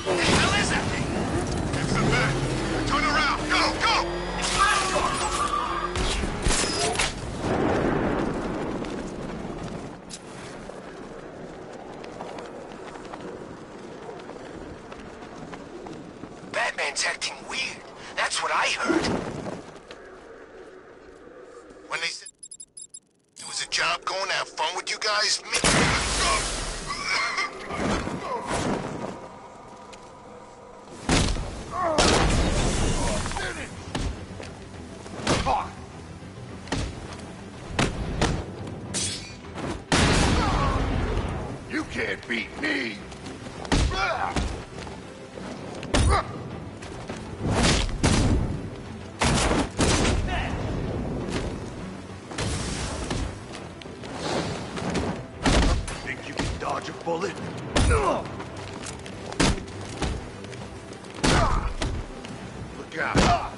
What the hell is that thing? It's the back. Turn around. Go, go! It's blast door! Batman's acting weird. That's what I heard. When they said it was a job going to have fun with you guys, me... You can't beat me! Think you can dodge a bullet? Look out!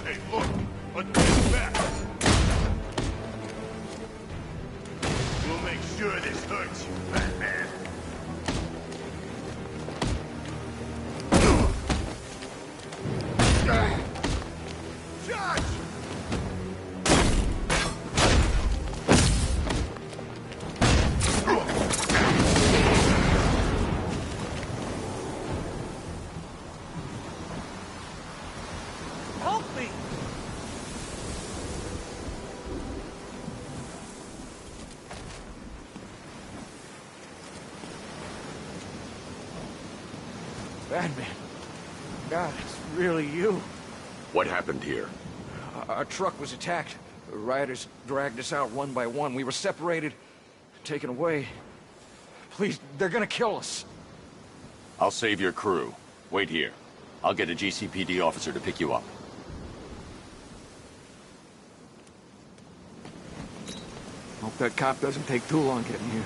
Hey, look! Let's get back! We'll make sure this hurts you, Batman. Judge! Help me! Batman. God, it's really you. What happened here? Our truck was attacked. The rioters dragged us out one by one. We were separated, taken away. Please, they're gonna kill us. I'll save your crew. Wait here. I'll get a GCPD officer to pick you up. Hope that cop doesn't take too long getting here.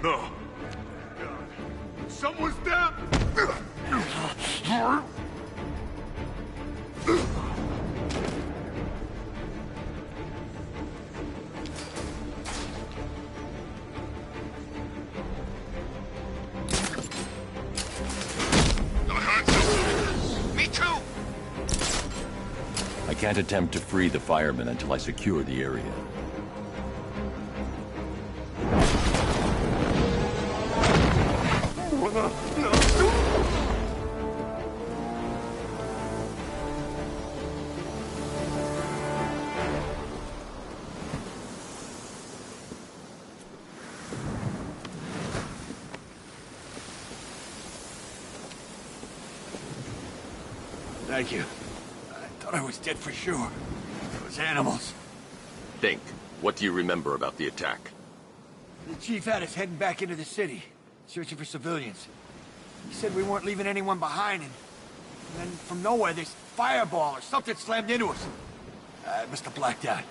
No. Someone's down! Me too! I can't attempt to free the firemen until I secure the area. Thank you. I thought I was dead for sure. Those animals. Think. What do you remember about the attack? The chief had us heading back into the city, searching for civilians. He said we weren't leaving anyone behind, and then from nowhere, this fireball or something slammed into us. I must have blacked out.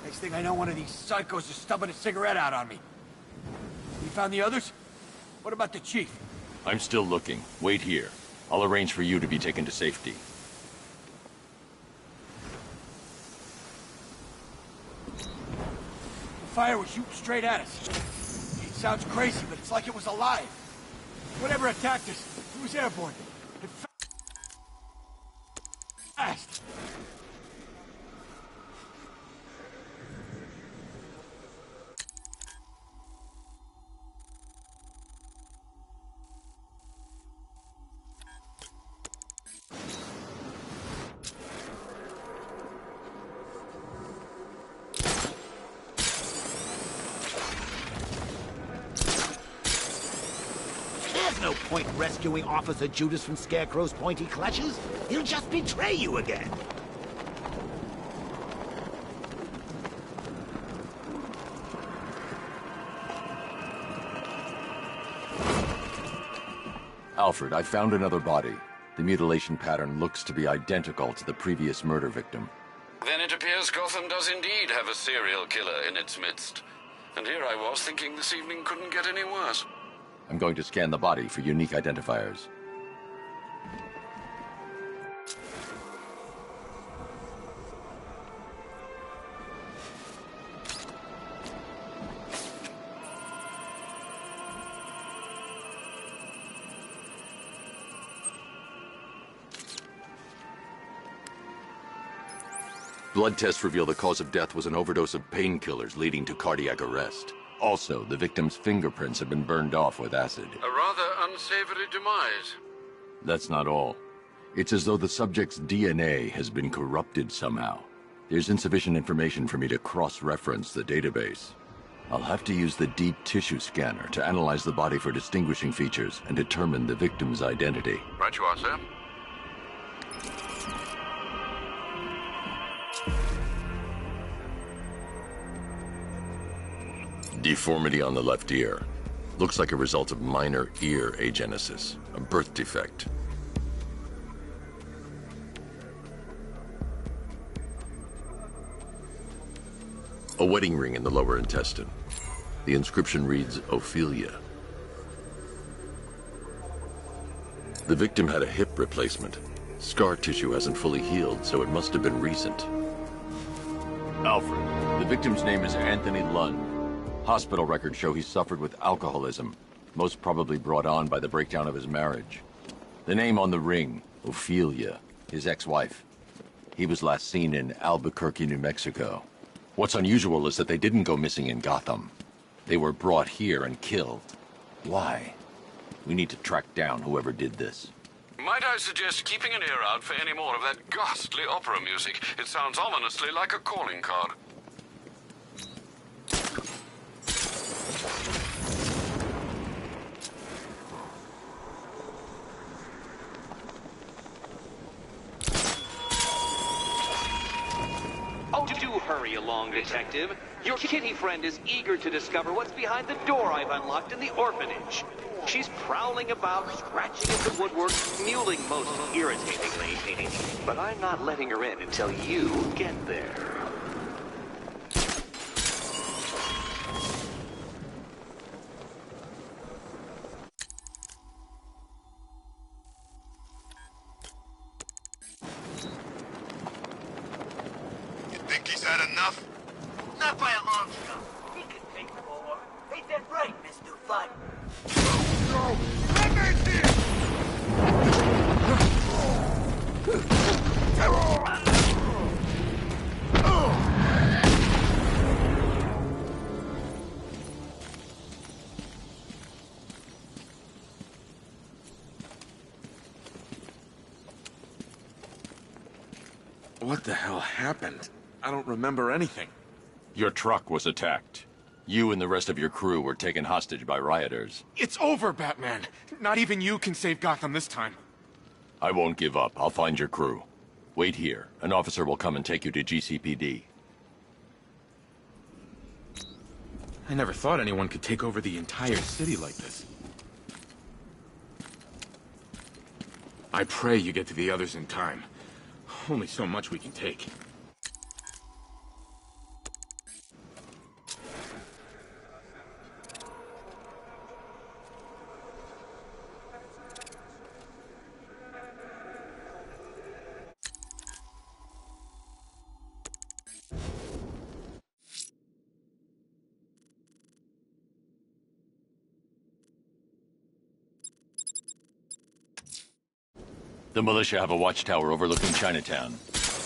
Next thing I know, one of these psychos is stubbing a cigarette out on me. You found the others? What about the chief? I'm still looking. Wait here. I'll arrange for you to be taken to safety. The fire was shooting straight at us. It sounds crazy, but it's like it was alive. Whatever attacked us, it was airborne. It fast. There's no point rescuing Officer Judas from Scarecrow's pointy clutches. He'll just betray you again. Alfred, I found another body. The mutilation pattern looks to be identical to the previous murder victim. Then it appears Gotham does indeed have a serial killer in its midst. And here I was thinking this evening couldn't get any worse. I'm going to scan the body for unique identifiers. Blood tests reveal the cause of death was an overdose of painkillers leading to cardiac arrest. Also, the victim's fingerprints have been burned off with acid. A rather unsavory demise. That's not all. It's as though the subject's DNA has been corrupted somehow. There's insufficient information for me to cross-reference the database. I'll have to use the deep tissue scanner to analyze the body for distinguishing features and determine the victim's identity. Right you are, sir. Deformity on the left ear. Looks like a result of minor ear agenesis, a birth defect. A wedding ring in the lower intestine. The inscription reads, Ophelia. The victim had a hip replacement. Scar tissue hasn't fully healed, so it must have been recent. Alfred, the victim's name is Anthony Lund. Hospital records show he suffered with alcoholism, most probably brought on by the breakdown of his marriage. The name on the ring, Ophelia, his ex-wife. He was last seen in Albuquerque, New Mexico. What's unusual is that they didn't go missing in Gotham. They were brought here and killed. Why? We need to track down whoever did this. Might I suggest keeping an ear out for any more of that ghastly opera music? It sounds ominously like a calling card. Oh, do hurry along, Detective. Your kitty friend is eager to discover what's behind the door I've unlocked in the orphanage. She's prowling about, scratching at the woodwork, mewling most irritatingly. But I'm not letting her in until you get there. Think he's had enough? Not by a long shot. He can take more. Ain't that right, Mr. Fun? No! Let me see it! What the hell happened? I don't remember anything. Your truck was attacked. You and the rest of your crew were taken hostage by rioters. It's over, Batman. Not even you can save Gotham this time. I won't give up. I'll find your crew. Wait here. An officer will come and take you to GCPD. I never thought anyone could take over the entire city like this. I pray you get to the others in time. Only so much we can take. The militia have a watchtower overlooking Chinatown.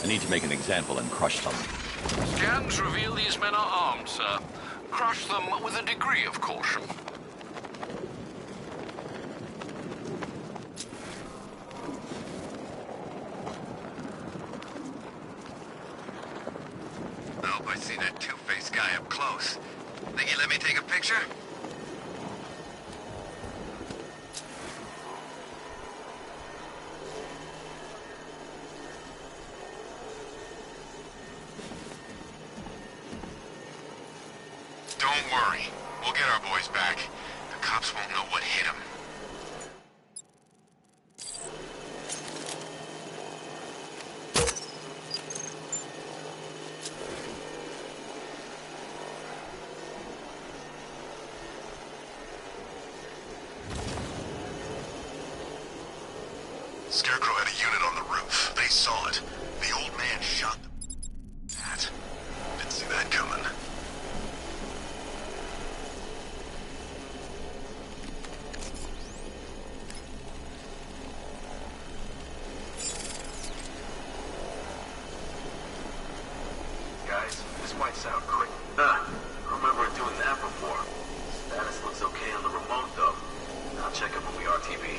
I need to make an example and crush them. Scans reveal these men are armed, sir. Crush them with a degree of caution. I hope I see that two-faced guy up close. Think you let me take a picture? Don't worry. We'll get our boys back. The cops won't know what hit them. Scarecrow had a unit on the roof. They saw it. The old man shot them. Didn't see that coming. Guys, this might sound quick. I remember doing that before. Status looks okay on the remote, though. I'll check it when we RTB.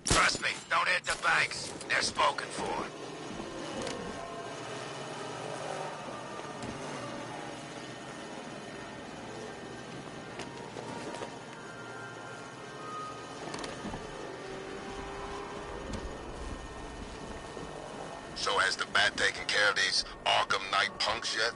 Trust me, don't hit the banks. They're spoken for. So has the Bat taken care of these Arkham Knight punks yet?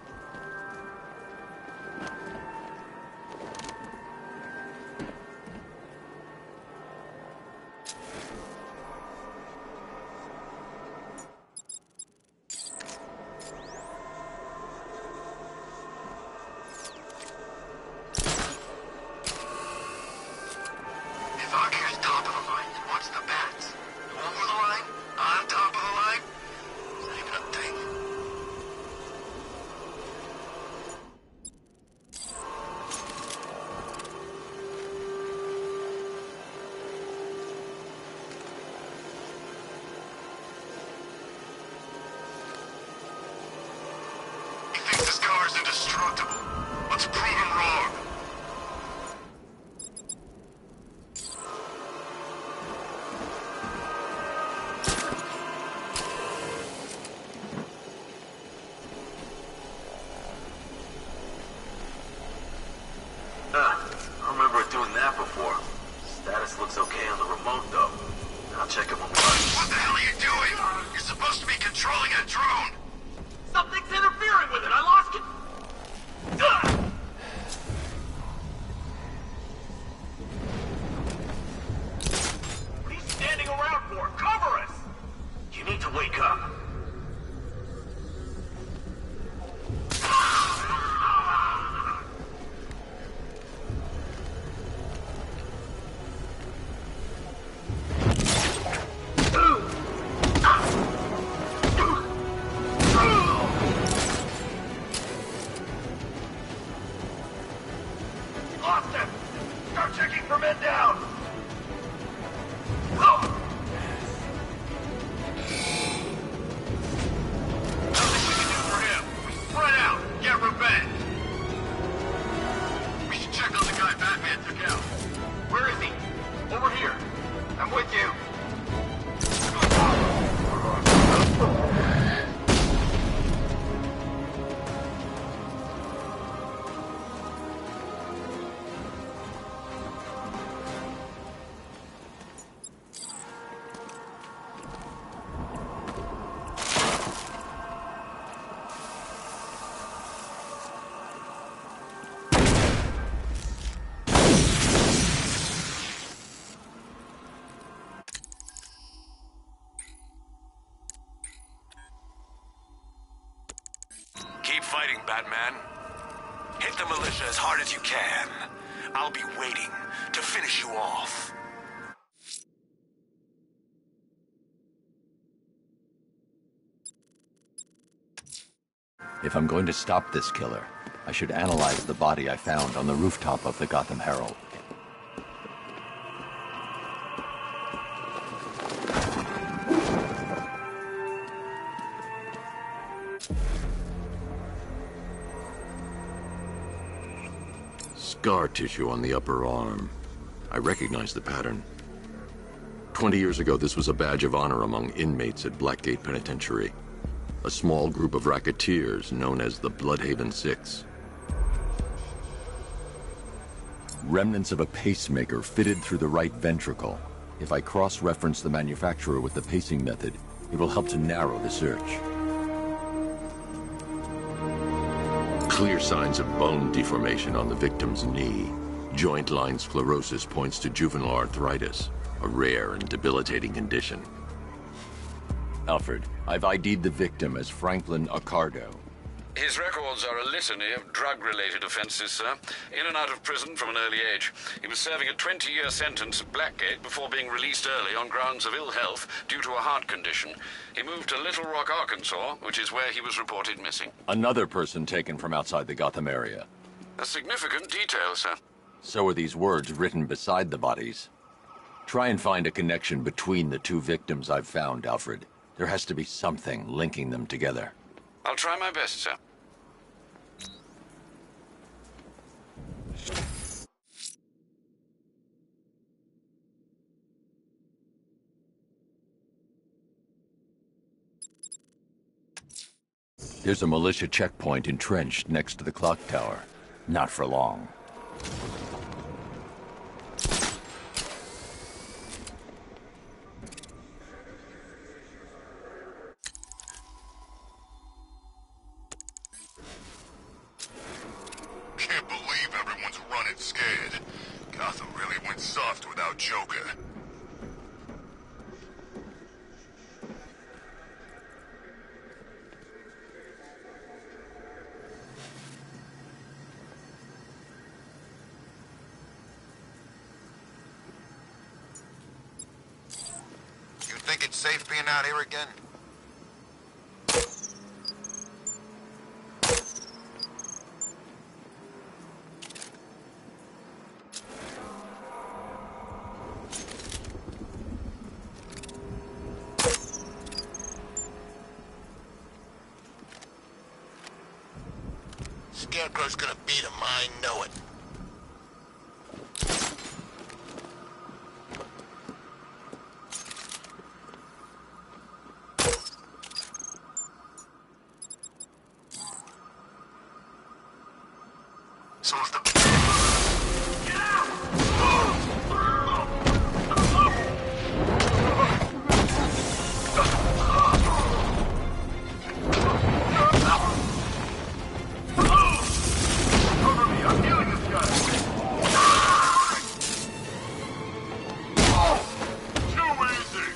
If Arkham's top of the line, what's the Bats? Over the line? On top of the line? Is that even a thing? He thinks this car's indestructible. Let's prove him wrong. I remember doing that before. Status looks okay on the remote, though. I'll check it when we What the hell are you doing? You're supposed to be controlling a drone. Something's interfering with it! I lost it! What are you standing around for? Cover us! You need to wake up. Lost him! Start checking for men down! Nothing we can do for him. We spread out, get revenge. We should check on the guy Batman took out. Where is he? Over here. I'm with you. waiting, Batman. Hit the militia as hard as you can. I'll be waiting to finish you off. If I'm going to stop this killer, I should analyze the body I found on the rooftop of the Gotham Herald. Scar tissue on the upper arm. I recognize the pattern. 20 years ago, this was a badge of honor among inmates at Blackgate Penitentiary. A small group of racketeers known as the Bloodhaven Six. Remnants of a pacemaker fitted through the right ventricle. If I cross-reference the manufacturer with the pacing method, it will help to narrow the search. Clear signs of bone deformation on the victim's knee. Joint line sclerosis points to juvenile arthritis, a rare and debilitating condition. Alfred, I've ID'd the victim as Franklin Accardo. His records are a litany of drug-related offenses, sir. In and out of prison from an early age. He was serving a 20-year sentence at Blackgate before being released early on grounds of ill health due to a heart condition. He moved to Little Rock, Arkansas, which is where he was reported missing. Another person taken from outside the Gotham area. A significant detail, sir. So are these words written beside the bodies. Try and find a connection between the two victims I've found, Alfred. There has to be something linking them together. I'll try my best, sir. There's a militia checkpoint entrenched next to the clock tower. Not for long. Can't believe everyone's running scared. Gotham really went soft without Joker. You think it's safe being out here again? Scarecrow's gonna beat him, I know it. So if the... Get out! Cover me, I'm healing this guy! Too easy!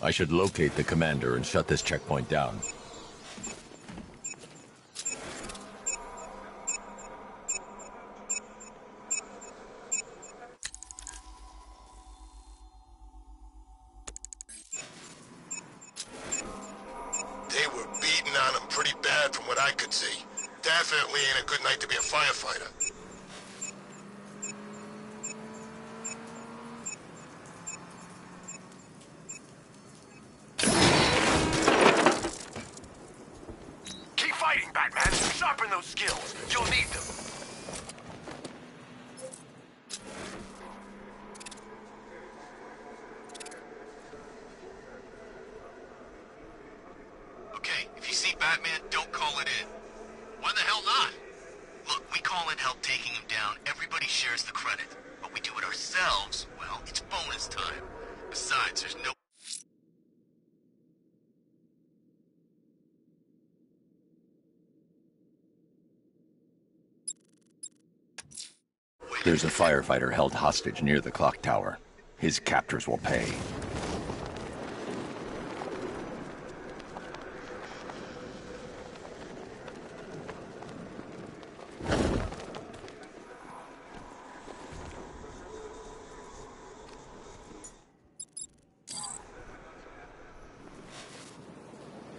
I should locate the commander and shut this checkpoint down. They were beating on him pretty bad from what I could see. Definitely ain't a good night to be a firefighter. Keep fighting, Batman. Sharpen those skills. You'll need them. Okay, if you see Batman, don't call it in. Why the hell not? Look, we call in help taking him down. Everybody shares the credit. But we do it ourselves, well, it's bonus time. Besides, there's no... There's a firefighter held hostage near the clock tower. His captors will pay.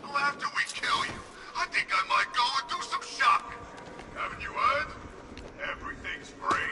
Well, after we kill you, I think I might go and do some shopping. Haven't you heard? Everything's free.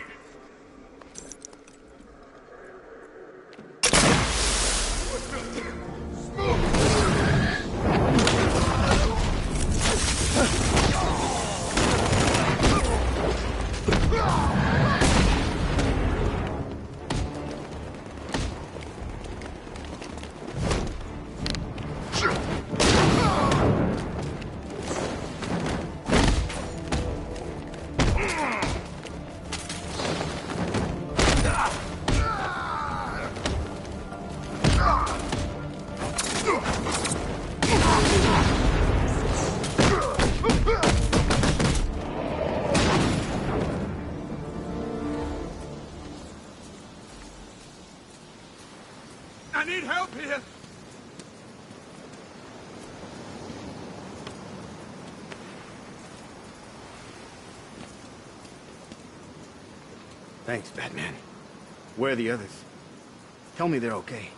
I need help here! Thanks, Batman. Where are the others? Tell me they're okay.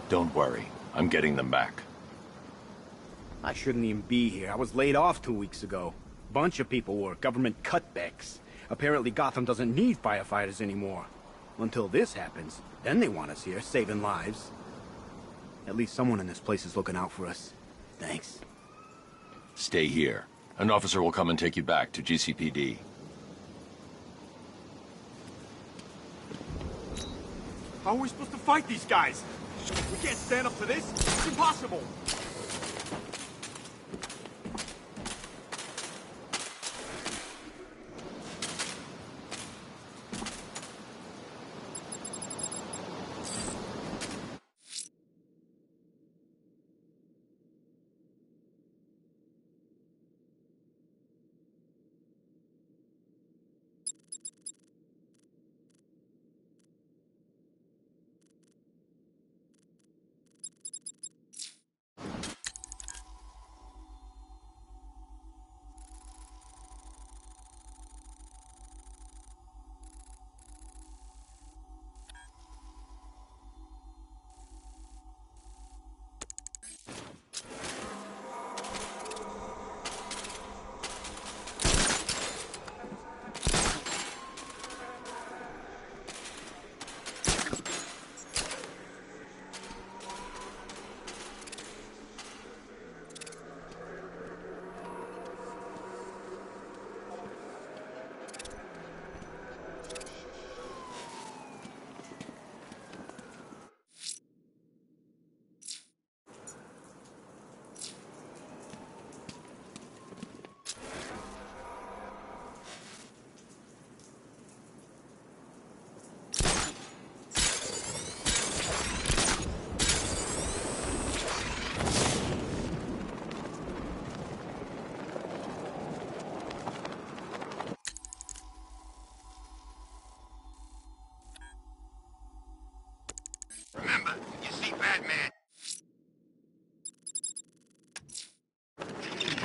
Don't worry. I'm getting them back. I shouldn't even be here. I was laid off 2 weeks ago. Bunch of people were. Government cutbacks. Apparently Gotham doesn't need firefighters anymore. Until this happens. Then they want us here, saving lives. At least someone in this place is looking out for us. Thanks. Stay here. An officer will come and take you back to GCPD. How are we supposed to fight these guys? We can't stand up to this. It's impossible.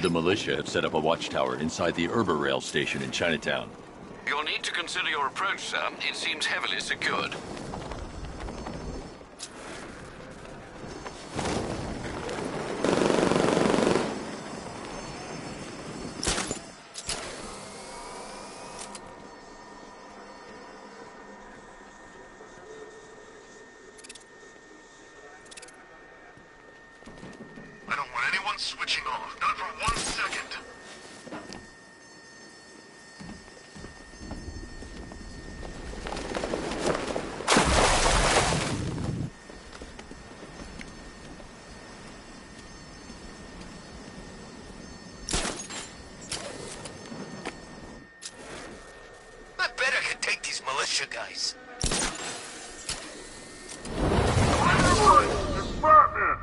The militia have set up a watchtower inside the Rail station in Chinatown. You'll need to consider your approach, sir. It seems heavily secured. I don't want anyone switching off, not for 1 second. I bet I could take these militia guys. It's Batman!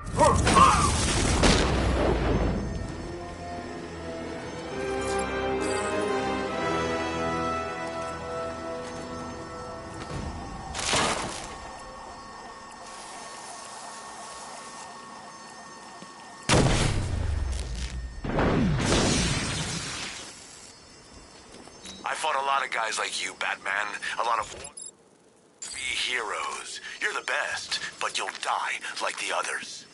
I fought a lot of guys like you, Batman. A lot of be heroes. You're the best, but you'll die like the others.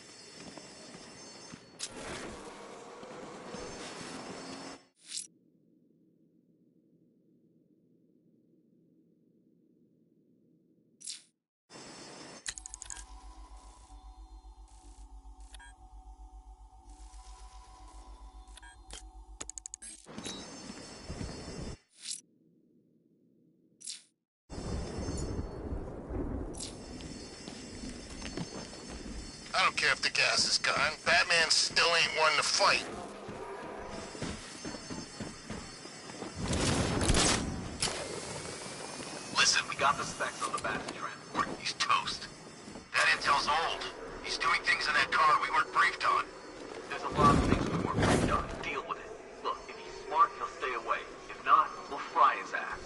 I don't care if the gas is gone. Batman still ain't one to fight. Listen, we got the specs on the Bat-Trend. He's toast. That intel's old. He's doing things in that car we weren't briefed on. There's a lot of things we weren't briefed on. Deal with it. Look, if he's smart, he'll stay away. If not, we'll fry his ass.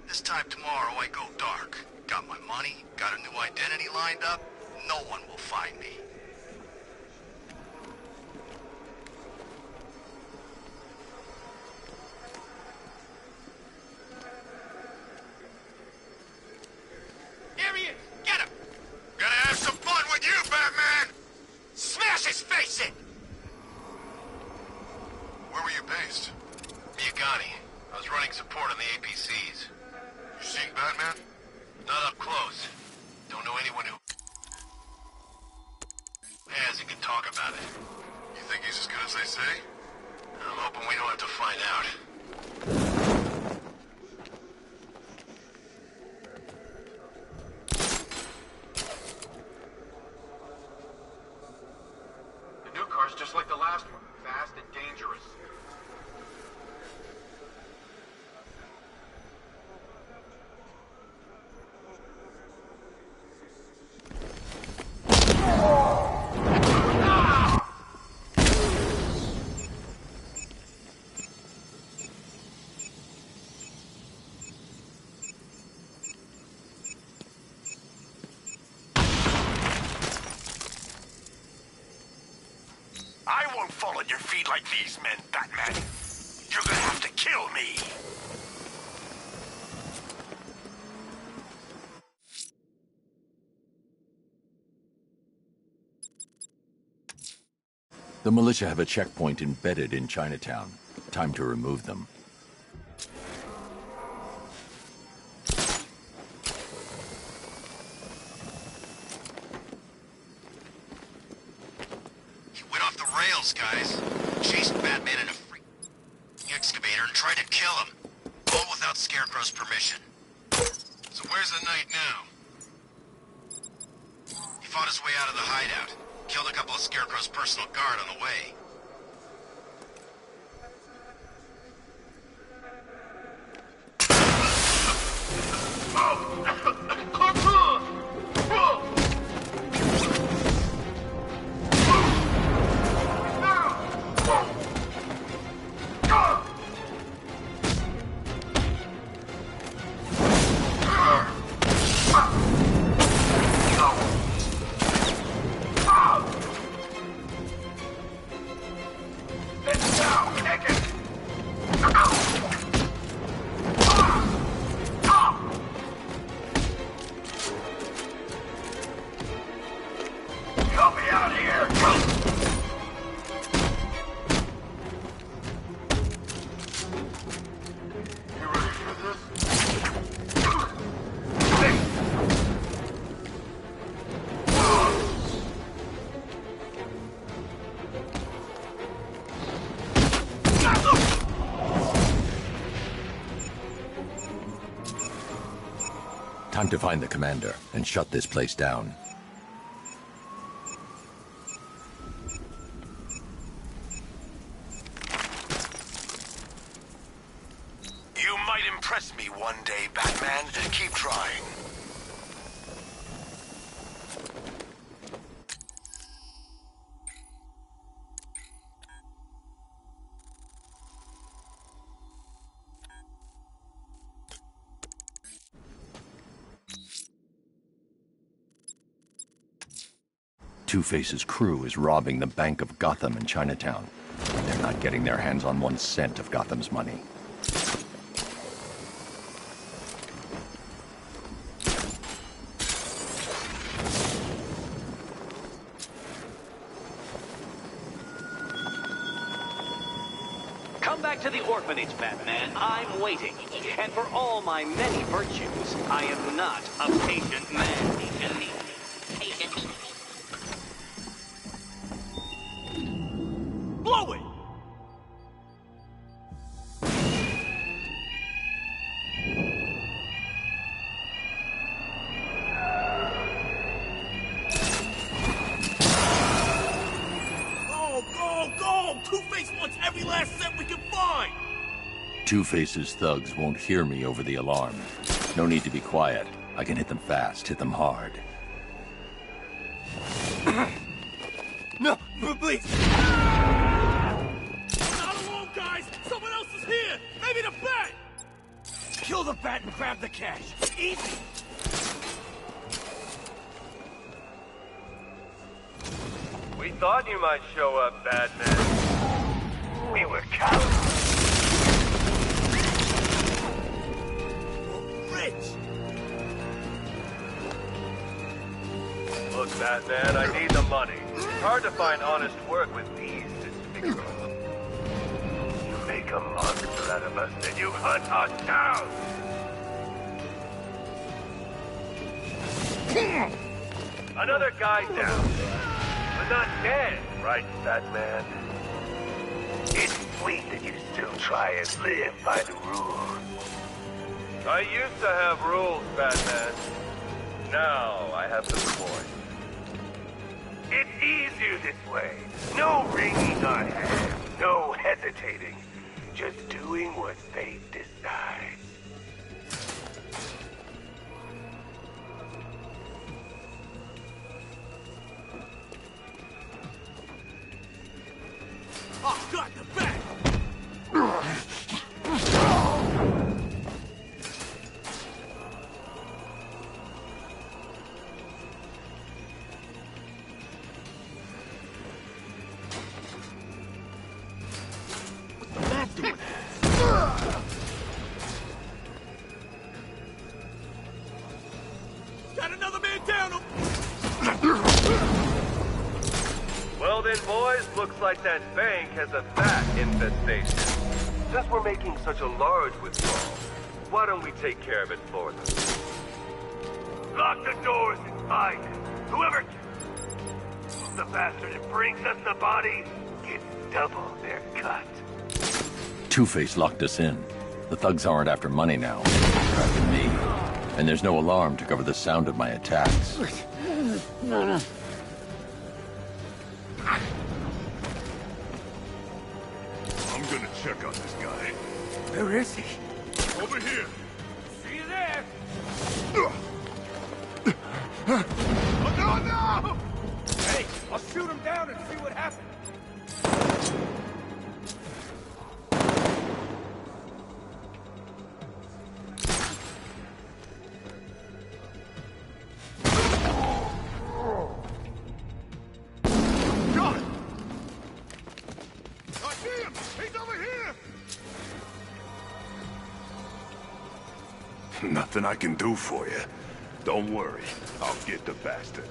This time tomorrow I go dark. Got my money, got a new identity lined up. No one will find me. Here he is! Get him! Gonna have some fun with you, Batman! Smash his face in! Where were you based? Miyagani. I was running support on the APCs. You seen Batman? Not up close. Don't know anyone who has and can talk about it. You think he's as good as they say? I'm hoping we don't have to find out. The new car's just like the last one. Fast and dangerous. I won't fall at your feet like these men, Batman. You're gonna have to kill me. The militia have a checkpoint embedded in Chinatown. Time to remove them. He went off the rails, guys. Chased Batman in a freak excavator and tried to kill him. All without Scarecrow's permission. So where's the Knight now? He fought his way out of the hideout. Killed a couple of Scarecrow's personal guard on the way. Time to find the commander and shut this place down. You might impress me one day, Batman. Keep trying. Two-Face's crew is robbing the Bank of Gotham in Chinatown. They're not getting their hands on 1 cent of Gotham's money. Come back to the orphanage, Batman. I'm waiting. And for all my many virtues, I am not a patient man. Blow it! Go! Two-Face wants every last cent we can find! Two-Face's thugs won't hear me over the alarm. No need to be quiet. I can hit them fast, hit them hard. No, please! Not alone, guys! Someone else is here! Maybe the Bat! Kill the Bat and grab the cash. Easy! We thought you might show up, Batman. We were cowards. Rich! Look, Batman, I need the money. It's hard to find honest work with these despicable. You make a monster out of us, then you hunt us down! Another guy down. But not dead, right, Batman? It's sweet that you still try and live by the rules. I used to have rules, Batman. Now I have the coin. It's easier this way. No wringing our hands, no hesitating. Just doing what fate decides. Oh, God, the Bat! What's the Bat doing? Got another man down! Well then, boys, looks like that bank has a bat infestation. Since we're making such a large withdrawal, why don't we take care of it for them? Lock the doors and find him. Whoever the bastard that brings us the body gets double their cut. Two-Face locked us in. The thugs aren't after money now. They're after me. And there's no alarm to cover the sound of my attacks. check on this guy. Where is he? Over here. See you there! Oh, no, no! Hey, I'll shoot him down and see what happens. Got it! I see him! He's over here! Nothing I can do for you. Don't worry. I'll get the bastard.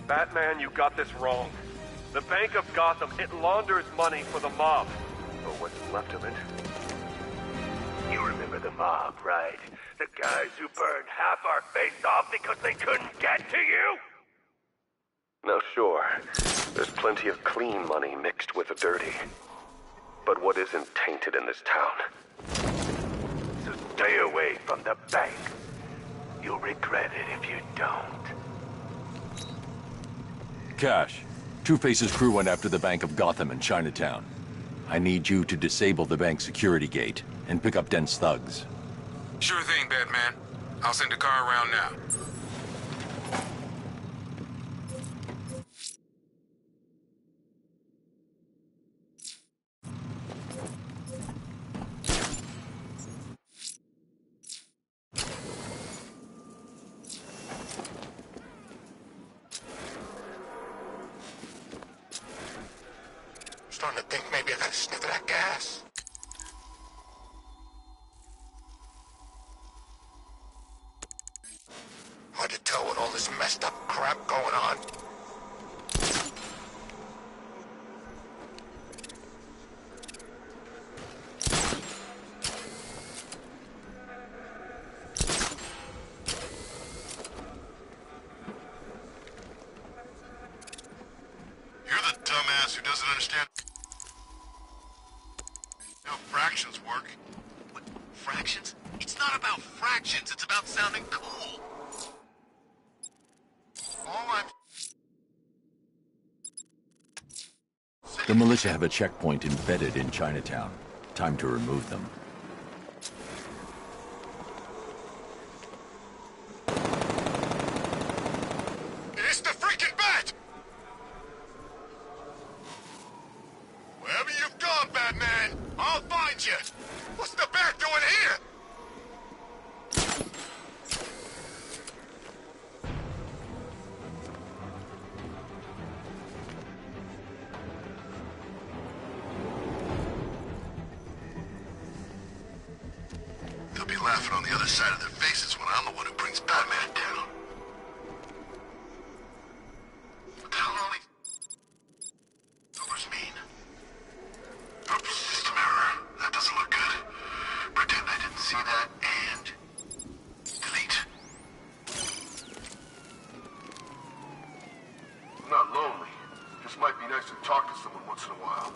Batman, you got this wrong. The Bank of Gotham, it launders money for the mob. Or what's left of it. You remember the mob, right? The guys who burned half our face off because they couldn't get to you? Now sure, there's plenty of clean money mixed with the dirty. But what isn't tainted in this town? So stay away from the bank. You'll regret it if you don't. Cash. Two-Face's crew went after the Bank of Gotham in Chinatown. I need you to disable the bank security gate and pick up Dent's thugs. Sure thing, Batman. I'll send a car around now. Starting to think maybe I got a sniff of that gas. Hard to tell with all this messed up crap going on. You're the dumbass who doesn't understand how fractions work. What? Fractions? It's not about fractions, it's about sounding cool. The militia have a checkpoint embedded in Chinatown. Time to remove them. It's the freaking bat! Wherever you've gone, Batman, I'll find you. What's the bat doing here? They'll be laughing on the other side of their faces when I'm the one who brings Batman down. What the hell are all these numbers mean? Oops, system error. That doesn't look good. Pretend I didn't see that and delete. I'm not lonely. Just might be nice to talk to someone once in a while.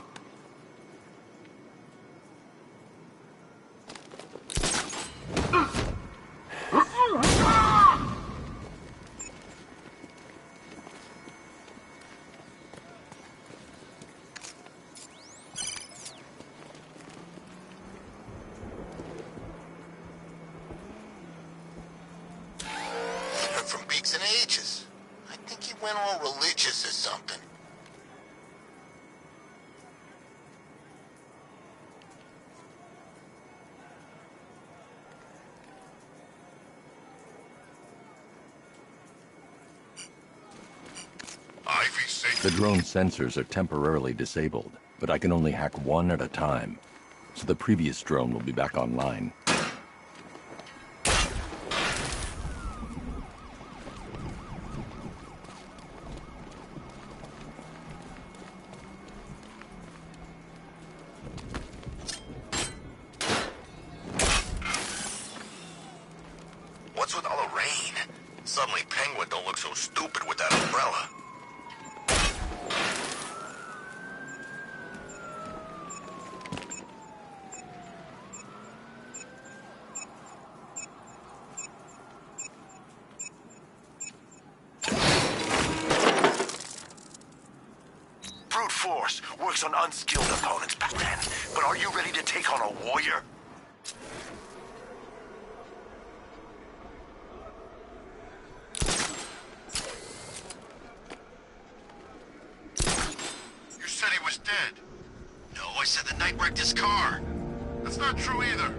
Heard from Beaks in ages. I think he went all religious or something. The drone sensors are temporarily disabled, but I can only hack one at a time. So the previous drone will be back online. What's with all the rain? Suddenly Penguin don't look so stupid with that umbrella. works on unskilled opponents, Batman. But are you ready to take on a warrior? You said he was dead. No, I said the night wrecked his car. That's not true either.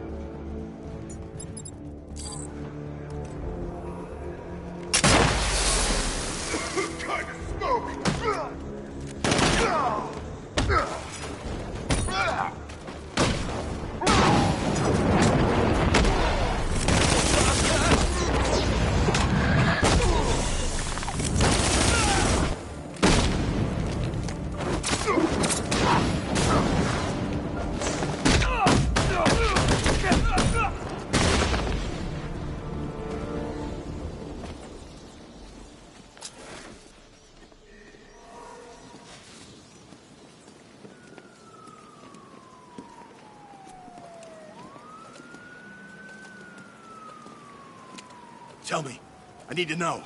Tell me. I need to know.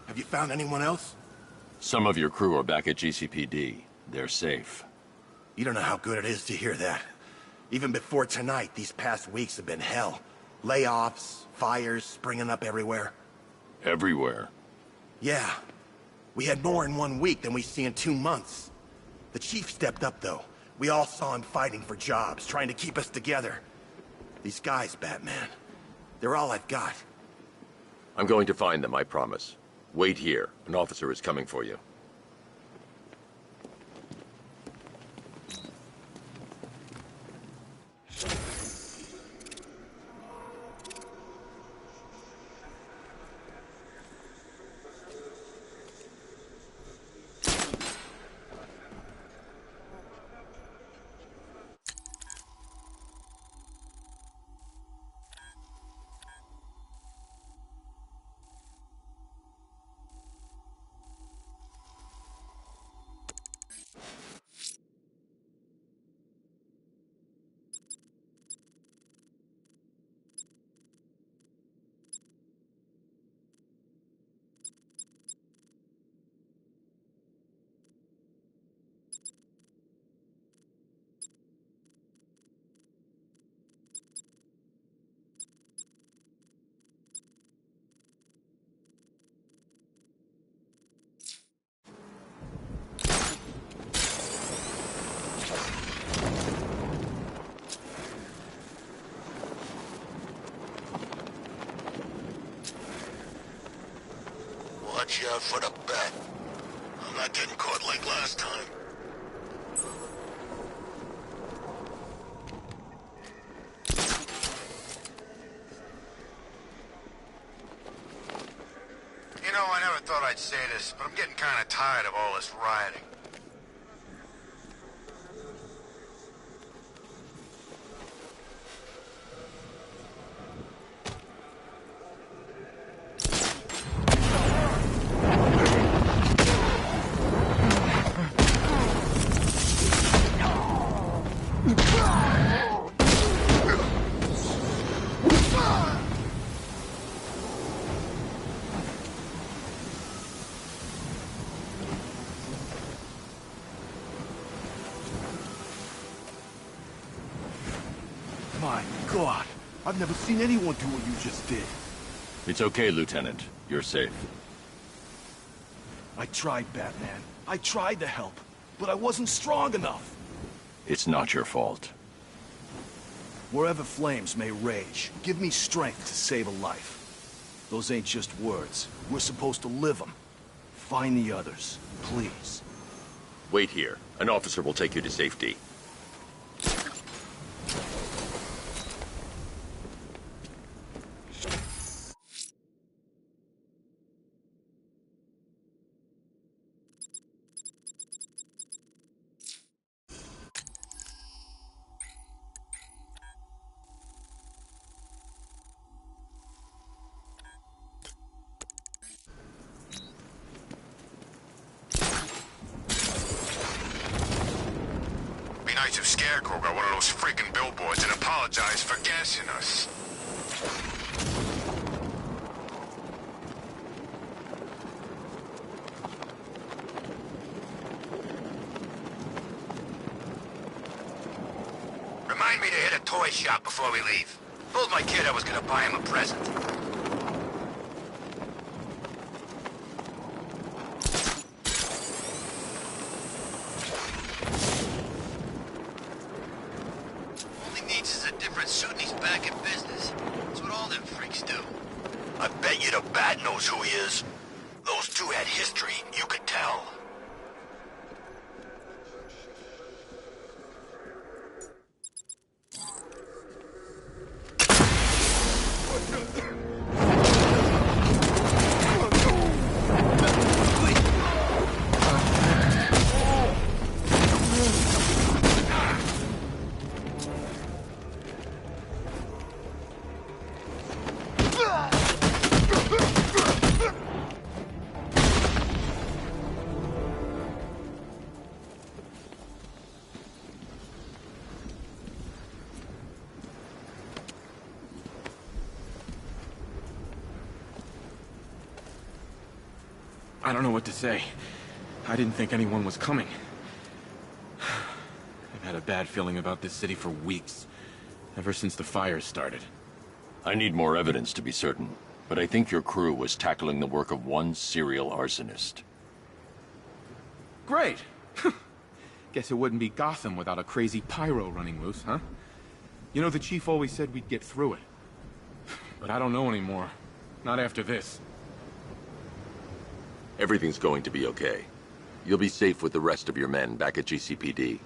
Have you found anyone else? Some of your crew are back at GCPD. They're safe. You don't know how good it is to hear that. Even before tonight, these past weeks have been hell. Layoffs, fires springing up everywhere. Everywhere? Yeah. We had more in 1 week than we see in 2 months. The chief stepped up, though. We all saw him fighting for jobs, trying to keep us together. These guys, Batman, they're all I've got. I'm going to find them, I promise. Wait here. An officer is coming for you. Watch out for the bat. I'm not getting caught like last time. You know, I never thought I'd say this, but I'm getting kind of tired of all this rioting. My God, I've never seen anyone do what you just did. It's okay, Lieutenant. You're safe. I tried, Batman. I tried to help, but I wasn't strong enough. It's not your fault. Wherever flames may rage, give me strength to save a life. Those ain't just words. We're supposed to live them. Find the others, please. Wait here. An officer will take you to safety. Nice if Scarecrow got one of those freaking billboards and apologized for gassing us. toy shop before we leave. Told my kid I was gonna buy him a present. All he needs is a different suit and he's back in business. That's what all them freaks do. I bet you the Bat knows who he is. Those two had history, you could tell. I don't know what to say. I didn't think anyone was coming. I've had a bad feeling about this city for weeks. Ever since the fires started. I need more evidence to be certain, but I think your crew was tackling the work of one serial arsonist. Great! Guess it wouldn't be Gotham without a crazy pyro running loose, huh? You know, the chief always said we'd get through it. But I don't know anymore. Not after this. Everything's going to be okay. You'll be safe with the rest of your men back at GCPD.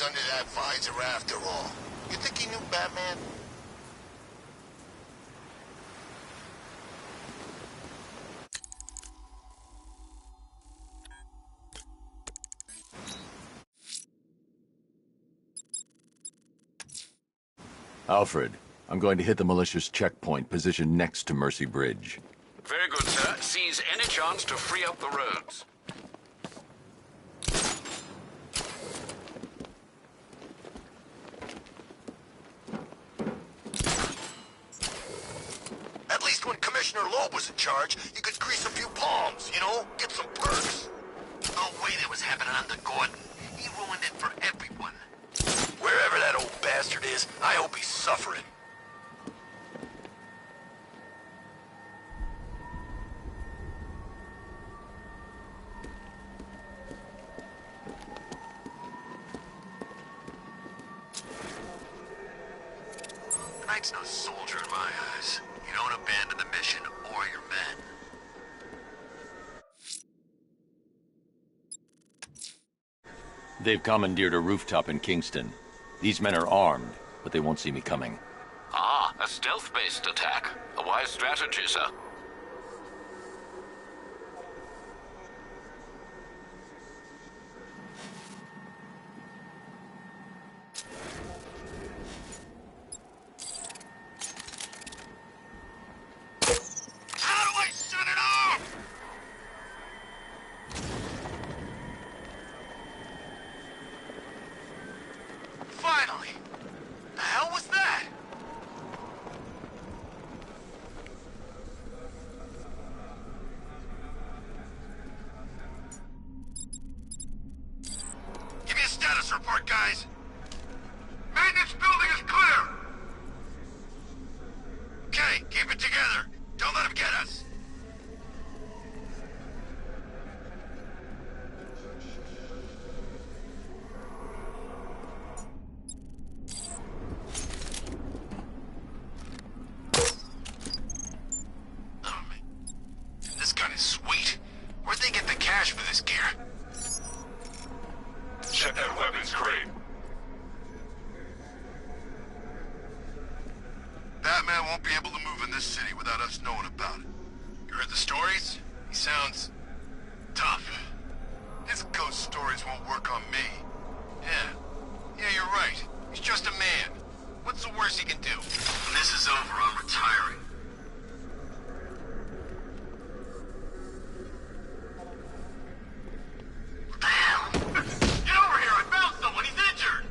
Under that visor after all. You think he knew Batman? Alfred, I'm going to hit the militia's checkpoint positioned next to Mercy Bridge. Very good, sir. Seize any chance to free up the roads. At least when Commissioner Loeb was in charge, you could grease a few palms, you know? Get some perks. No way that was happening under Gordon. He ruined it for everyone. Wherever that old bastard is, I hope he's suffering. Knight's no soldier in my eyes. You don't abandon the mission or your men. They've commandeered a rooftop in Kingston. These men are armed, but they won't see me coming. Ah, a stealth-based attack. A wise strategy, sir. Report, guys. Maintenance building is clear. Okay, keep it together. Don't let them get us. Oh, man. This gun is sweet. Where'd they get the cash for this gear? Check that weapons crate. Batman won't be able to move in this city without us knowing about it. Your Heard the stories? He sounds... tough. His ghost stories won't work on me. Yeah, you're right. He's just a man. What's the worst he can do? When this is over, I'm retiring. What the hell? Get over here! I found someone! He's injured!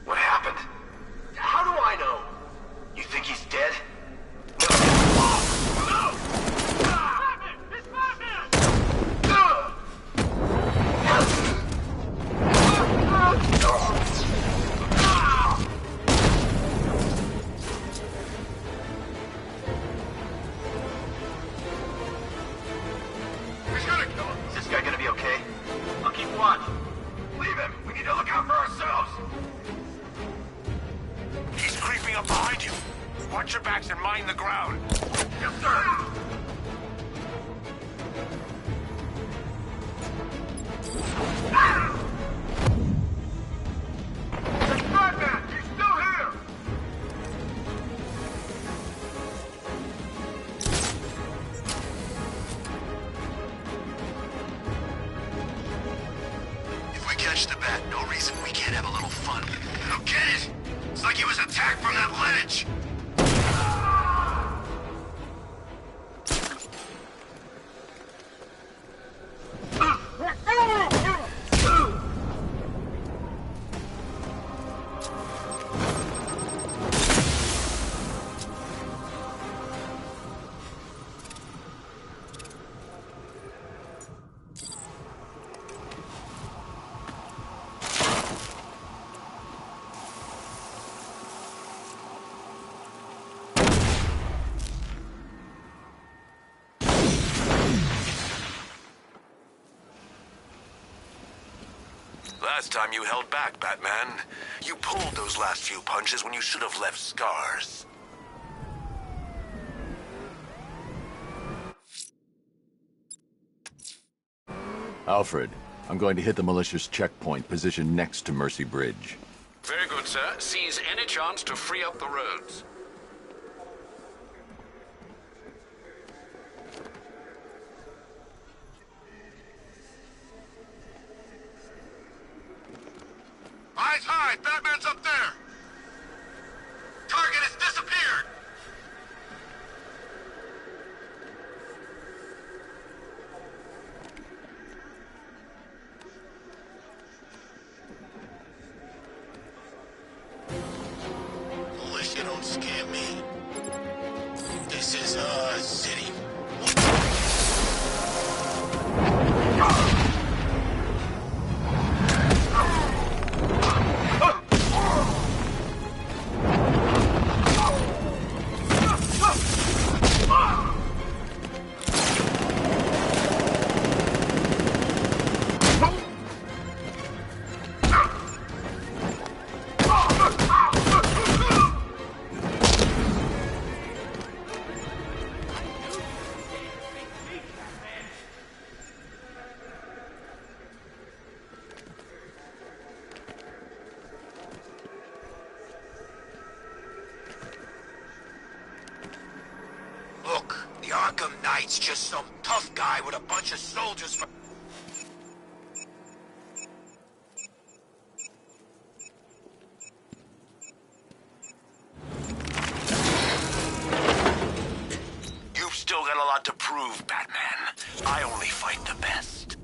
What happened? How do I know? You think he's dead? He's gonna kill him. Is this guy gonna be okay? I'll keep watch. Leave him. We need to look out for ourselves. He's creeping up behind you. Watch your backs and mind the ground. Yes, sir. It's Batman! He's still here! If we catch the bat, no reason we can't have a little fun. I don't get it! It's like he was attacked from that ledge! Last time you held back, Batman. You pulled those last few punches when you should have left scars. Alfred, I'm going to hit the militia's checkpoint positioned next to Mercy Bridge. Very good, sir. Seize any chance to free up the roads. Eyes high! Batman's up there! Target has disappeared! Militia don't scare me. This is our city. Look, the Arkham Knight's just some tough guy with a bunch of soldiers from... You've still got a lot to prove, Batman. I only fight the best.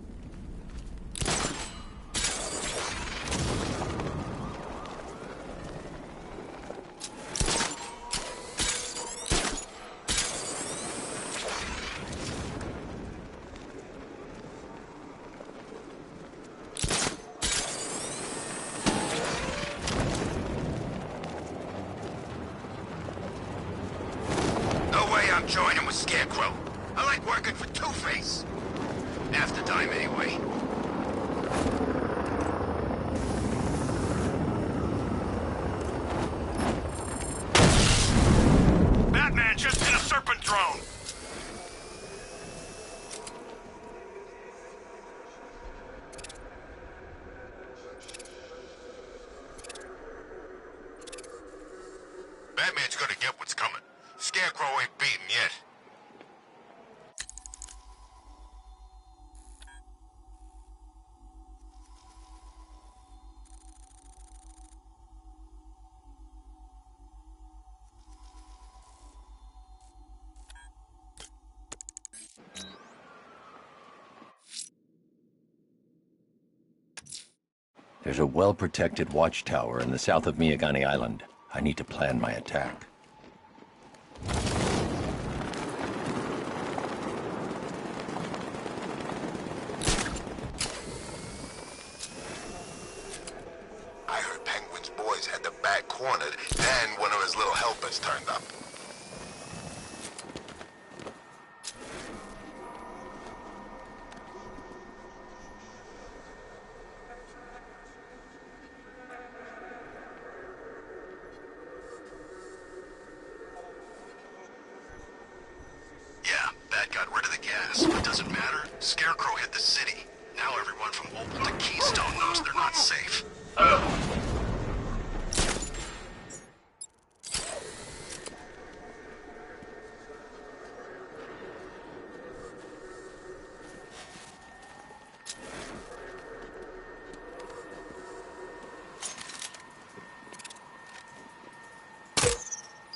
No way I'm joining with Scarecrow. I like working for Two-Face. Half the time, anyway. Batman just hit a serpent drone. He's gonna get what's coming. Scarecrow ain't beaten yet. There's a well-protected watchtower in the south of Miyagani Island. I need to plan my attack. I heard Penguin's boys had the back cornered, then one of his little helpers turned up. Yeah, Bat got rid of the gas. It doesn't matter. Scarecrow hit the city. Now everyone from Opal to Keystone knows they're not safe.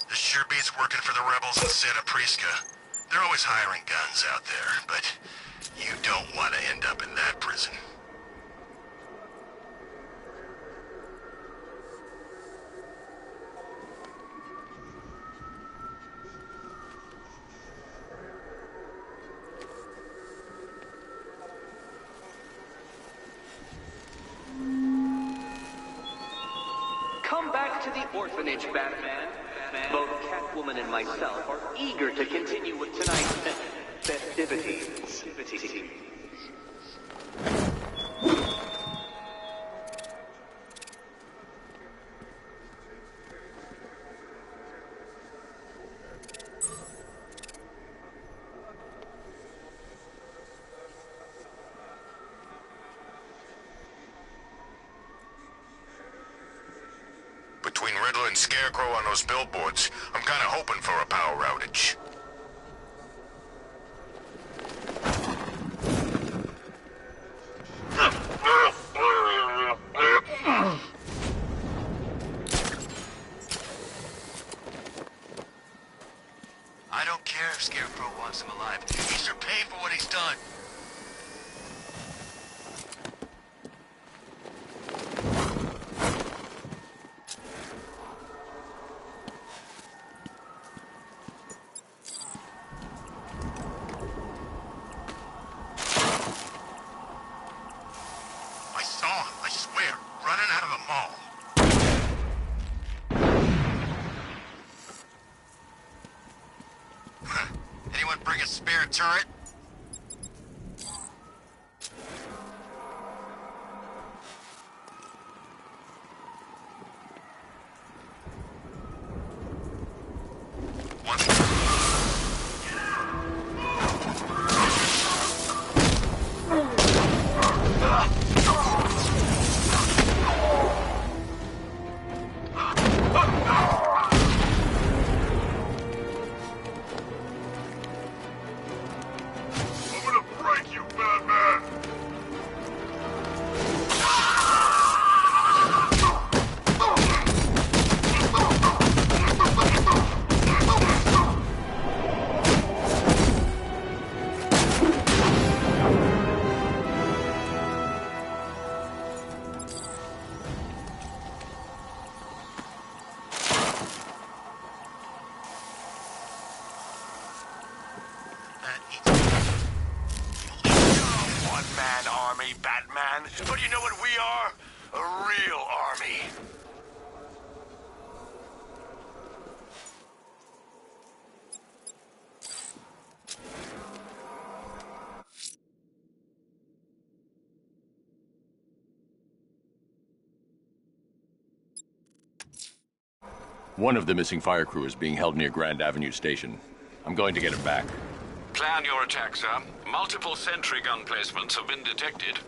This sure beats working for the rebels in Santa Prisca. They're always hiring guns out there, but you don't want to end up in that prison. Come back to the orphanage, Batman. Both Catwoman and myself are eager to continue with tonight's festivities. Between Riddler and Scarecrow on those billboards, I'm kinda hoping for a power outage. I don't care if Scarecrow wants him alive. He should pay for what he's done. I saw him, I swear, running out of the mall. Anyone bring a spare turret? I'm gonna break you, Batman! One-man army, Batman. But you know what we are? A real army. One of the missing fire crew is being held near Grand Avenue Station. I'm going to get him back. Plan your attack, sir. Multiple sentry gun placements have been detected.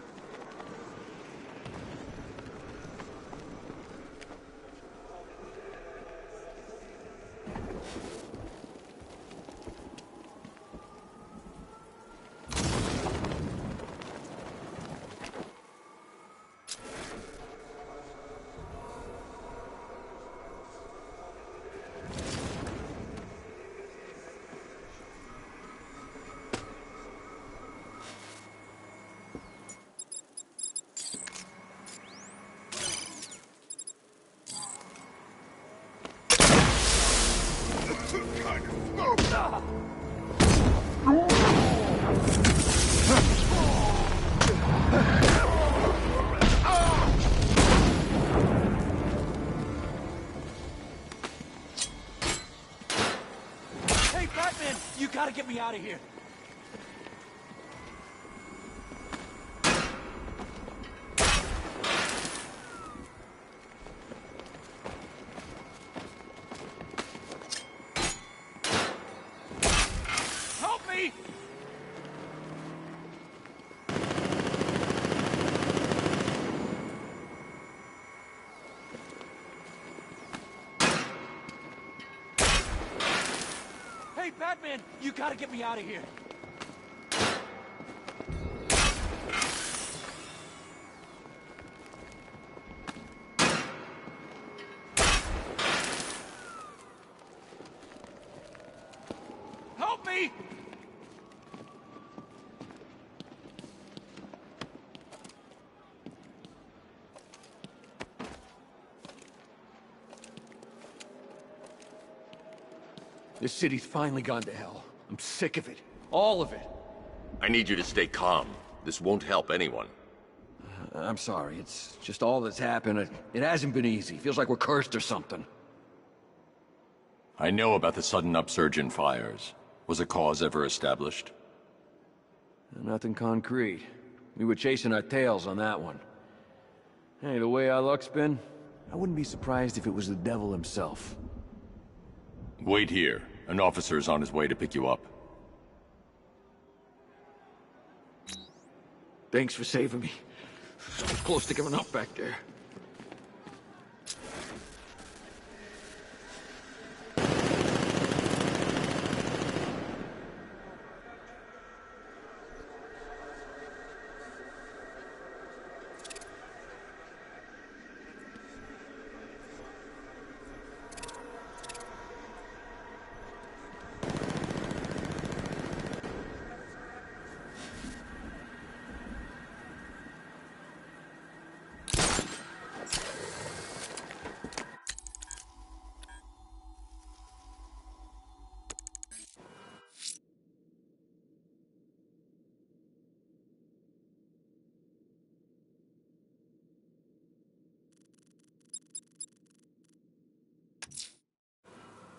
Hey, Batman! You gotta get me out of here! Help me! Hey, Batman! You gotta get me out of here! Help me! This city's finally gone to hell. I'm sick of it. All of it. I need you to stay calm. This won't help anyone. I'm sorry. It's just all that's happened. It hasn't been easy. Feels like we're cursed or something. I know about the sudden upsurge in fires. Was a cause ever established? Nothing concrete. We were chasing our tails on that one. Hey, the way our luck's been, I wouldn't be surprised if it was the devil himself. Wait here. An officer is on his way to pick you up. Thanks for saving me. I was close to giving up back there.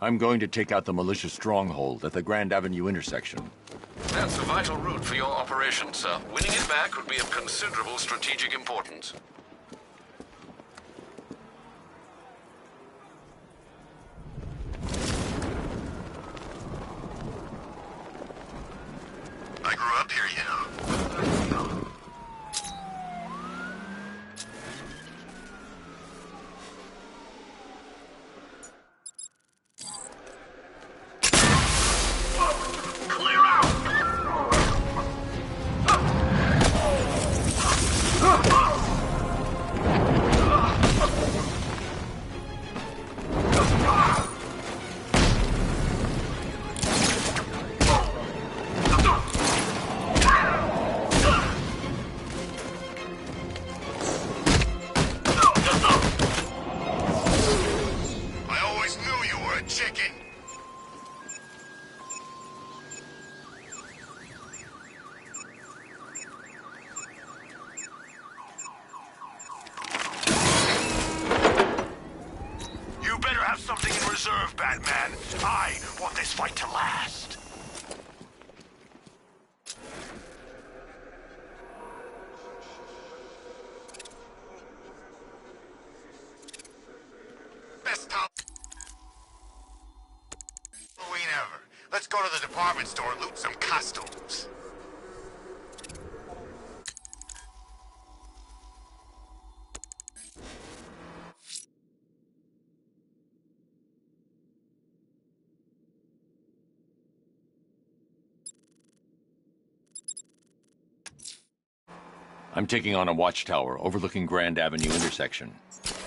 I'm going to take out the militia stronghold at the Grand Avenue intersection. That's a vital route for your operation, sir. Winning it back would be of considerable strategic importance. I grew up here, you know. Clear out! I always knew you were a chicken. You better have something in reserve, Batman. I want this fight to last. Best Halloween ever. Let's go to the department store and loot some costumes. I'm taking on a watchtower overlooking Grand Avenue intersection.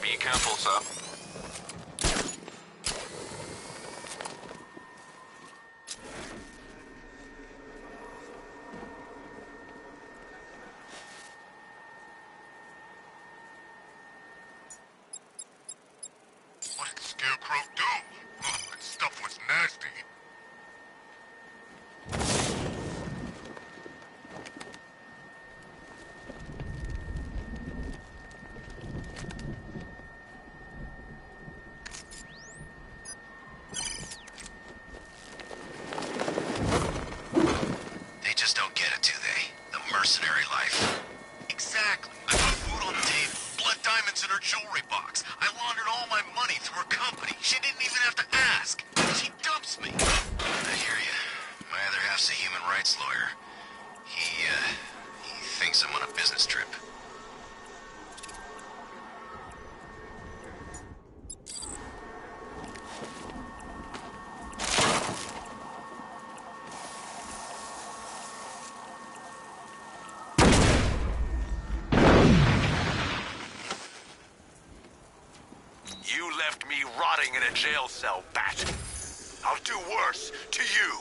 Be careful, sir. What did Scarecrow do? That stuff was nasty. left me rotting in a jail cell, Bat. I'll do worse to you.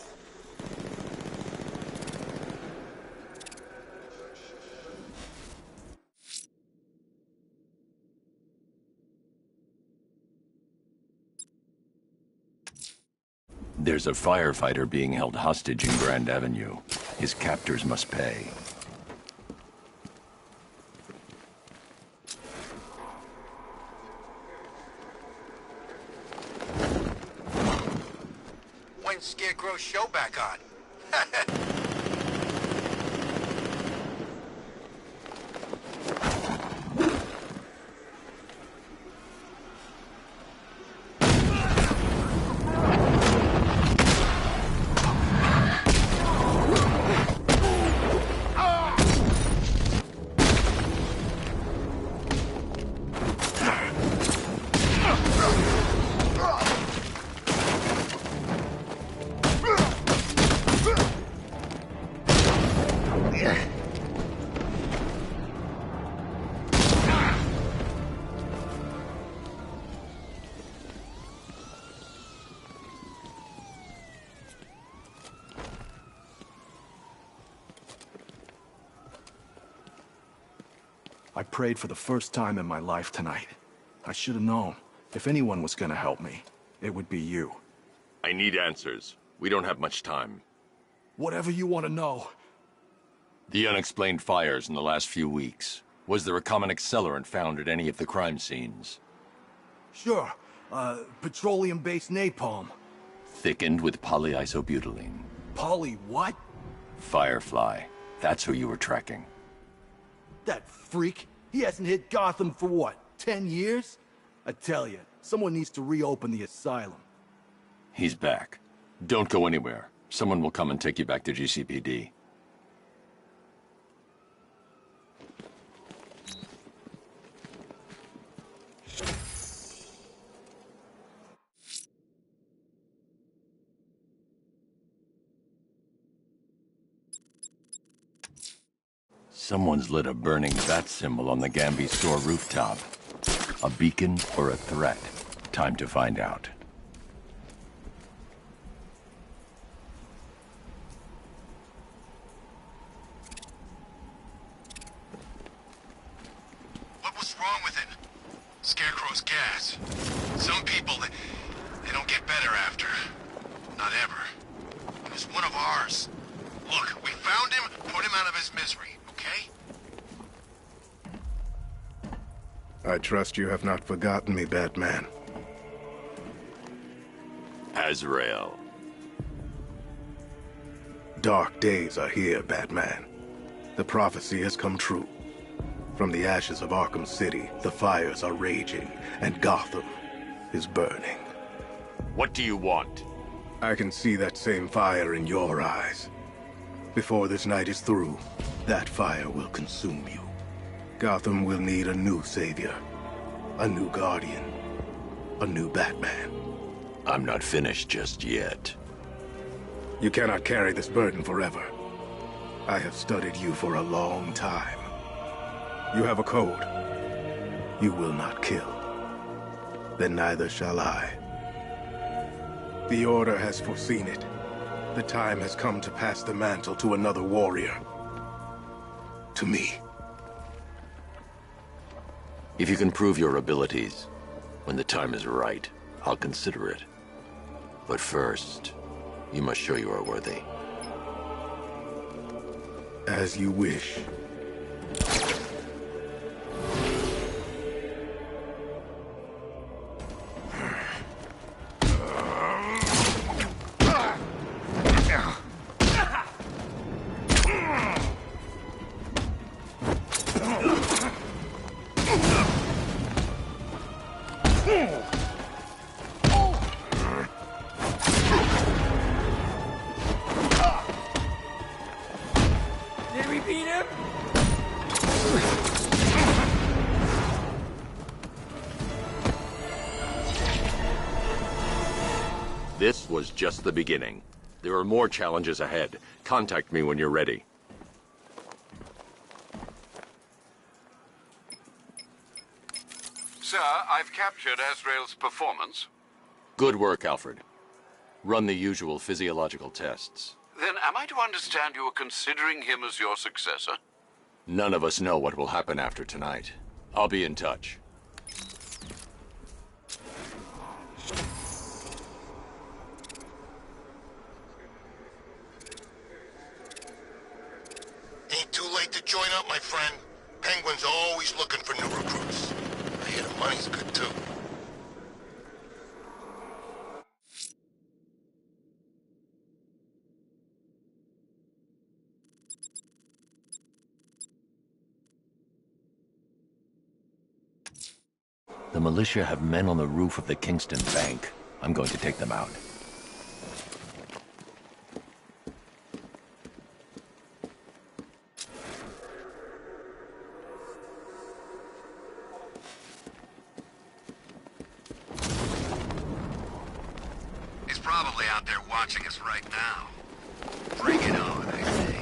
There's a firefighter being held hostage in Grand Avenue. His captors must pay. When's Scarecrow's show back on? I prayed for the first time in my life tonight. I should have known. If anyone was gonna help me, it would be you. I need answers. We don't have much time. Whatever you want to know. The unexplained fires in the last few weeks. Was there a common accelerant found at any of the crime scenes? Sure. Petroleum-based napalm. Thickened with polyisobutylene. Poly what? Firefly. That's who you were tracking. That freak? He hasn't hit Gotham for what, 10 years? I tell you, someone needs to reopen the asylum. He's back. Don't go anywhere. Someone will come and take you back to GCPD. Someone's lit a burning bat symbol on the Gamby store rooftop. A beacon or a threat? Time to find out. What was wrong with it? Scarecrow's gas. Some people, they don't get better after. Not ever. He was one of ours. Look, we found him, put him out of his misery, okay? I trust you have not forgotten me, Batman. Azrael. Dark days are here, Batman. The prophecy has come true. From the ashes of Arkham City, the fires are raging, and Gotham is burning. What do you want? I can see that same fire in your eyes. Before this night is through, that fire will consume you. Gotham will need a new savior, a new guardian, a new Batman. I'm not finished just yet. You cannot carry this burden forever. I have studied you for a long time. You have a code. You will not kill. Then neither shall I. The Order has foreseen it. The time has come to pass the mantle to another warrior. To me. If you can prove your abilities, when the time is right, I'll consider it. But first, you must show you are worthy. As you wish. Did we beat him? This was just the beginning. There are more challenges ahead. Contact me when you're ready. Sir, I've captured Azrael's performance. Good work, Alfred. Run the usual physiological tests. Then am I to understand you are considering him as your successor? None of us know what will happen after tonight. I'll be in touch. Ain't too late to join up, my friend. Penguin's always looking for new recruits. I hear the money's good, too. The militia have men on the roof of the Kingston Bank. I'm going to take them out. He's probably out there watching us right now. Bring it on, I say.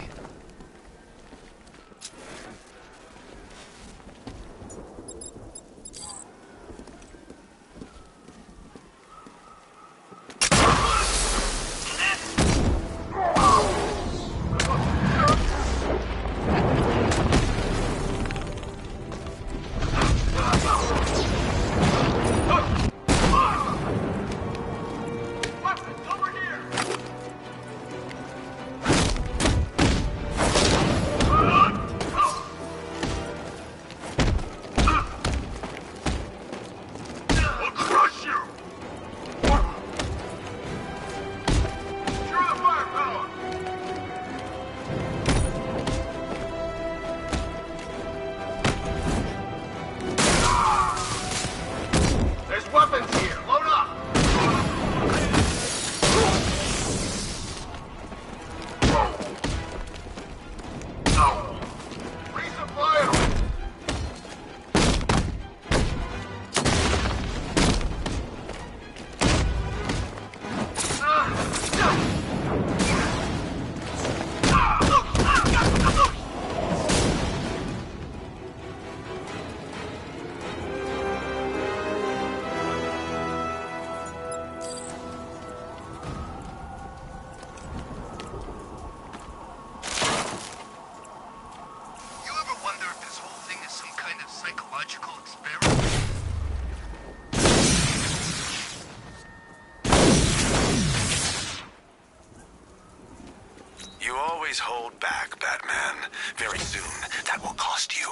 Hold back, Batman. Very soon, that will cost you.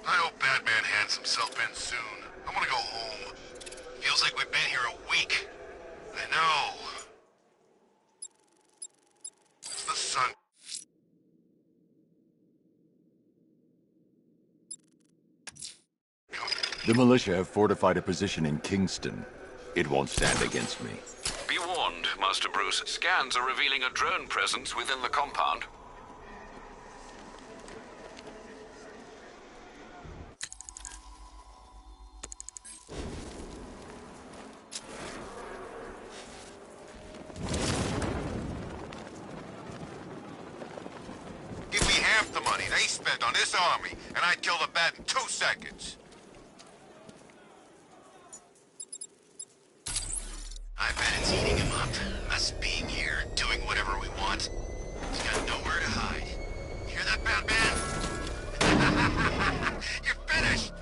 I hope Batman hands himself in soon. I want to go home. Feels like we've been here a week. I know. It's the sun. The militia have fortified a position in Kingston. It won't stand against me. Be warned, Master Bruce. Scans are revealing a drone presence within the compound. Give me half the money they spent on this army, and I'd kill the bat in 2 seconds. I bet it's eating him up. Us being here, doing whatever we want. He's got nowhere to hide. Hear that, Batman? You're finished!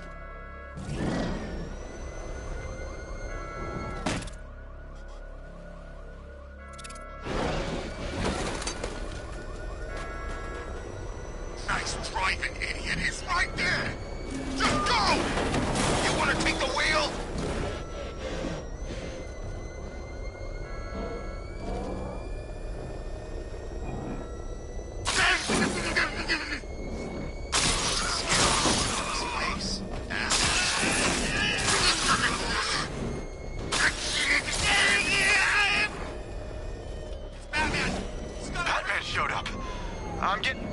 Nice driving, idiot. He's right there! Just go! You want to take the wheel? Batman showed up. I'm getting...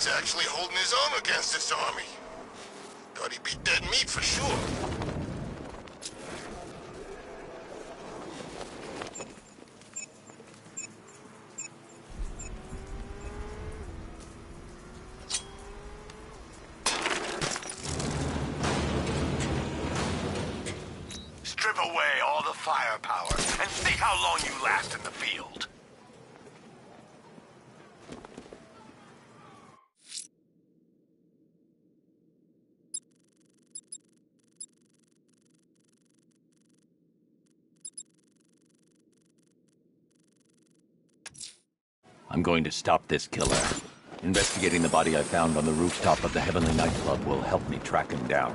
He's actually holding his own against this army. Thought he'd be dead meat for sure. Strip away all the firepower and see how long you last in the field. I'm going to stop this killer. Investigating the body I found on the rooftop of the Heavenly nightclub will help me track him down.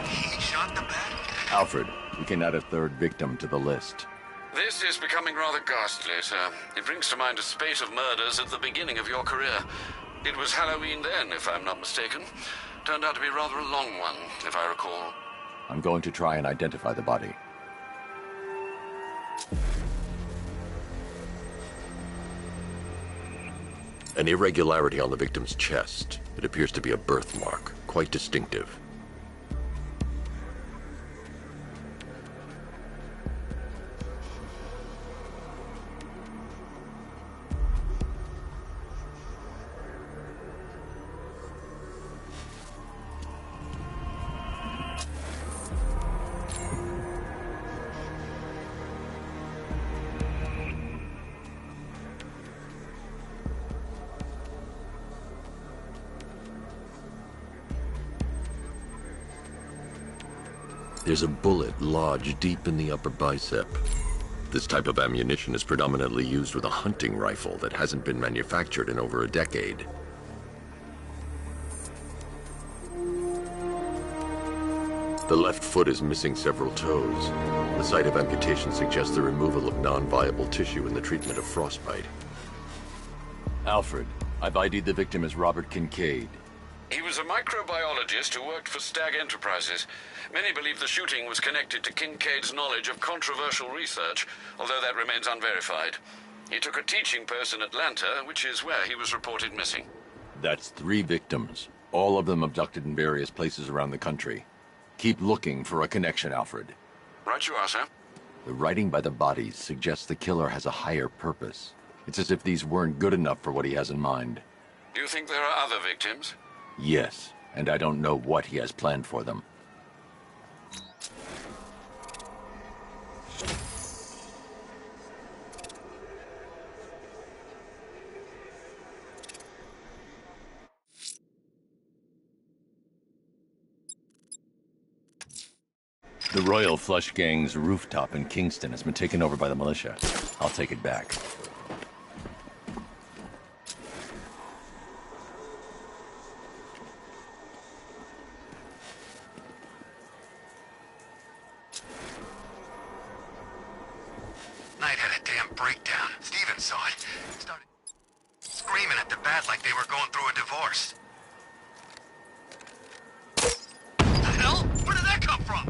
He shot the bat? Alfred, we can add a third victim to the list. This is becoming rather ghastly, sir. It brings to mind a spate of murders at the beginning of your career. It was Halloween then, if I'm not mistaken. Turned out to be rather a long one, if I recall. I'm going to try and identify the body. An irregularity on the victim's chest. It appears to be a birthmark, quite distinctive. There's a bullet lodged deep in the upper bicep. This type of ammunition is predominantly used with a hunting rifle that hasn't been manufactured in over a decade. The left foot is missing several toes. The site of amputation suggests the removal of non-viable tissue in the treatment of frostbite. Alfred, I've ID'd the victim as Robert Kincaid. He was a microbiologist who worked for Stag Enterprises. Many believe the shooting was connected to Kincaid's knowledge of controversial research, although that remains unverified. He took a teaching post in Atlanta, which is where he was reported missing. That's 3 victims, all of them abducted in various places around the country. Keep looking for a connection, Alfred. Right you are, sir. The writing by the bodies suggests the killer has a higher purpose. It's as if these weren't good enough for what he has in mind. Do you think there are other victims? Yes, and I don't know what he has planned for them. The Royal Flush Gang's rooftop in Kingston has been taken over by the militia. I'll take it back. Knight had a damn breakdown. Steven saw it. Started screaming at the bat like they were going through a divorce. The hell? Where did that come from?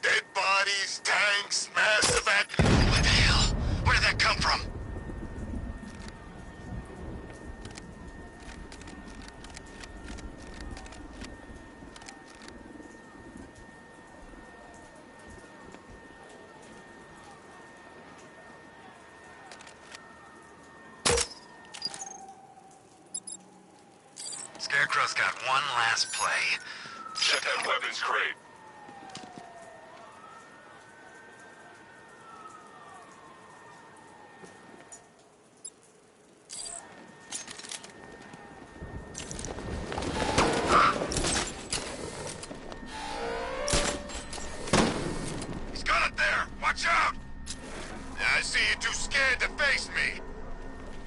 Dead bodies, tanks, massive What the hell? Where did that come from? Scarecrow's got one last play. Check that weapons crate. He's got it there! Watch out! I see you too scared to face me.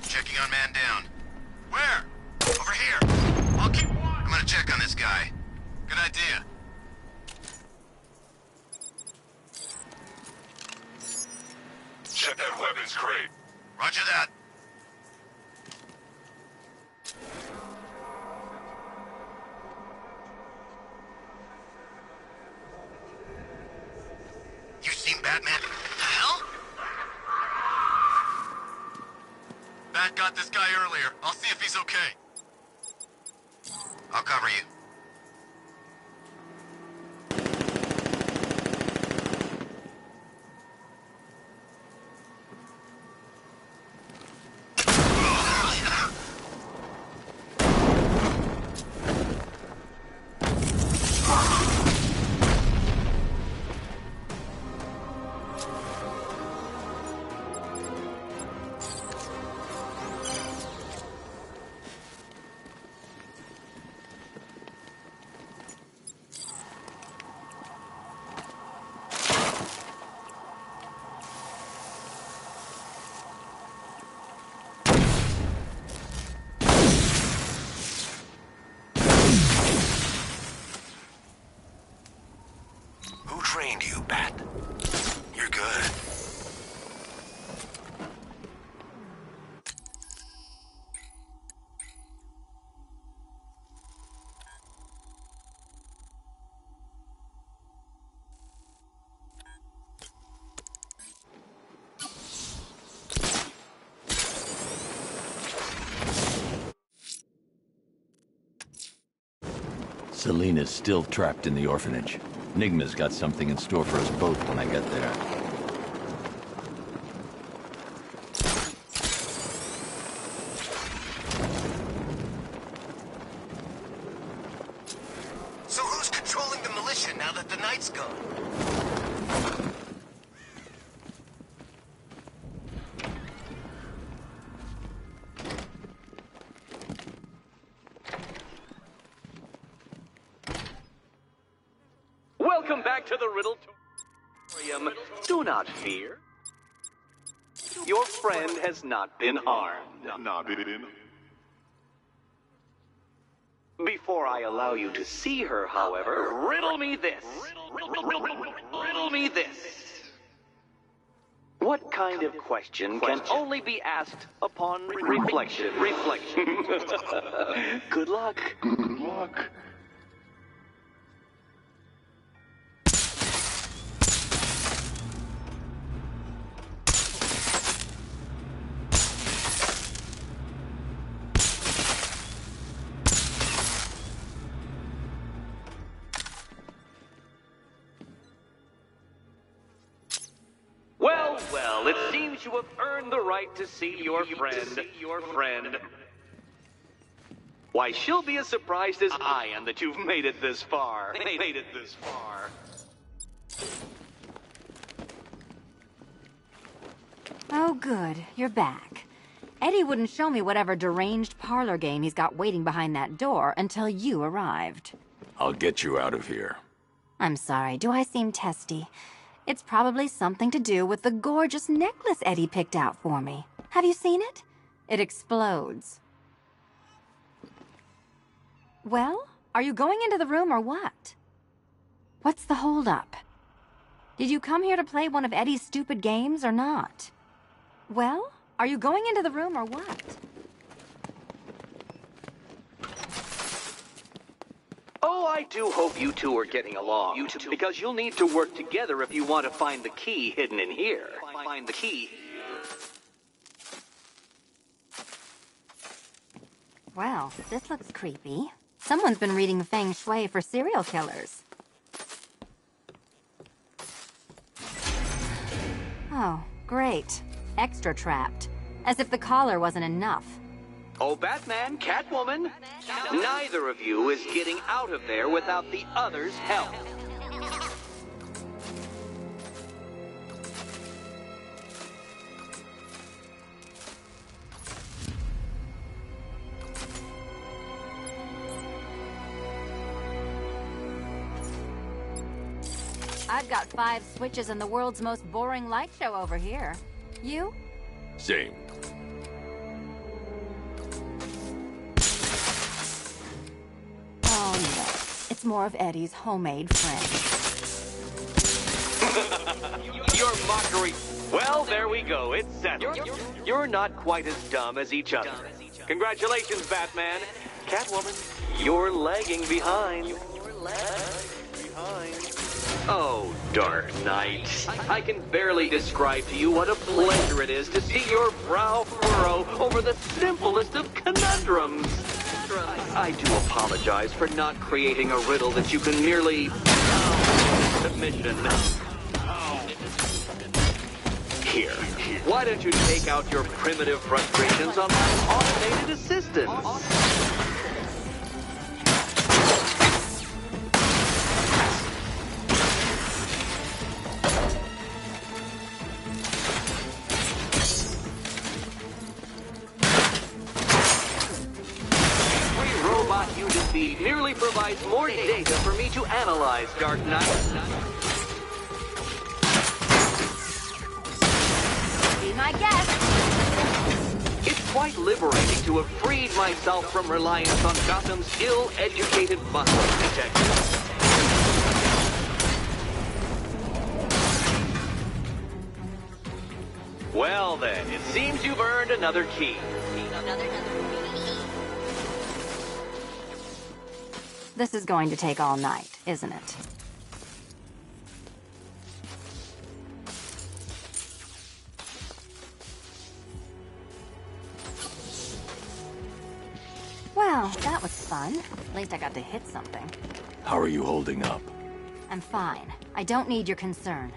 Checking on man down. Where? Over here. I'll keep watch. I'm gonna check on this guy. Good idea. got this guy earlier. I'll see if he's okay. I'll cover you. Trained you, Bat. You're good. Selena's still trapped in the orphanage. Nigma's got something in store for us both when I get there. So who's controlling the militia now that the night's gone? Welcome back to the Riddle-torium. Do not fear. Your friend has not been harmed. Before I allow you to see her, however, riddle me this. Riddle me this. What kind of question can only be asked upon reflection? Good luck. Good luck. Well, it seems you have earned the right to see your friend. Why, she'll be as surprised as I am that you've made it this far. Oh, good. You're back. Eddie wouldn't show me whatever deranged parlor game he's got waiting behind that door until you arrived. I'll get you out of here. I'm sorry, do I seem testy? It's probably something to do with the gorgeous necklace Eddie picked out for me. Have you seen it? It explodes. Well, are you going into the room or what? What's the holdup? Did you come here to play one of Eddie's stupid games or not? Well, are you going into the room or what? Oh, I do hope you two are getting along. Because you'll need to work together if you want to find the key hidden in here. Find the key. Well, this looks creepy. Someone's been reading Feng Shui for serial killers. Oh, great. Extra trapped. As if the collar wasn't enough. Oh, Batman, Catwoman, neither of you is getting out of there without the other's help. I've got 5 switches in the world's most boring light show over here. You? Same. Oh, no. It's more of Eddie's homemade friend. Your mockery. Well, there we go. It's settled. You're not quite as dumb as each other. Congratulations, Batman. Catwoman, you're lagging behind. Oh, Dark Knight. I can barely describe to you what a pleasure it is to see your brow furrow over the simplest of conundrums. I do apologize for not creating a riddle that you can merely... submission. Here, why don't you take out your primitive frustrations on my automated assistant? You defeat merely provides more data for me to analyze, Dark Knight. Be my guest. It's quite liberating to have freed myself from reliance on Gotham's ill-educated muscle detectives. Well then, it seems you've earned another key. This is going to take all night, isn't it? Well, that was fun. At least I got to hit something. How are you holding up? I'm fine. I don't need your concern.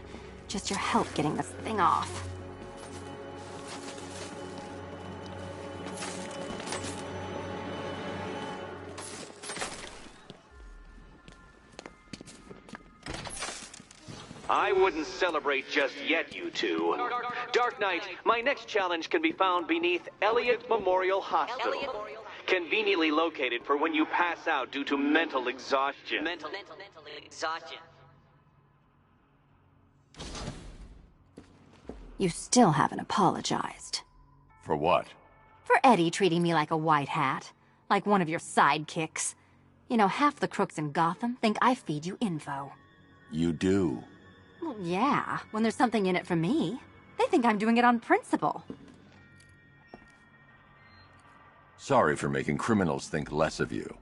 Just your help getting this thing off. I wouldn't celebrate just yet, you two. Dark Knight, my next challenge can be found beneath Elliott Memorial Hospital. Conveniently located for when you pass out due to mental exhaustion. Mental exhaustion. You still haven't apologized. For what? For Eddie treating me like a white hat. Like one of your sidekicks. You know, half the crooks in Gotham think I feed you info. You do. Well, yeah, when there's something in it for me. They think I'm doing it on principle. Sorry for making criminals think less of you.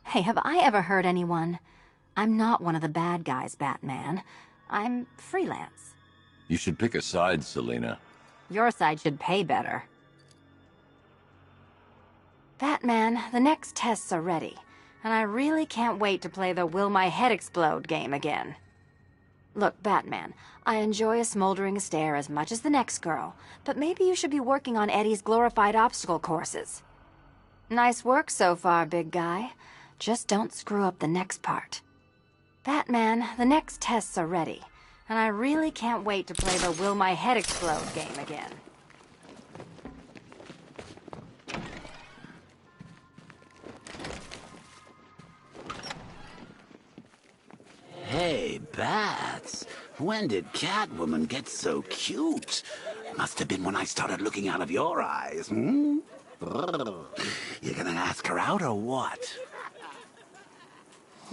Hey, have I ever hurt anyone? I'm not one of the bad guys, Batman. I'm freelance. You should pick a side, Selina. Your side should pay better. Batman, the next tests are ready, and I really can't wait to play the Will My Head Explode game again. Look, Batman, I enjoy a smoldering stare as much as the next girl, but maybe you should be working on Eddie's glorified obstacle courses. Nice work so far, big guy. Just don't screw up the next part. Batman, the next tests are ready, and I really can't wait to play the Will My Head Explode game again. Hey, Bats. When did Catwoman get so cute? Must have been when I started looking out of your eyes, hmm? You gonna ask her out or what?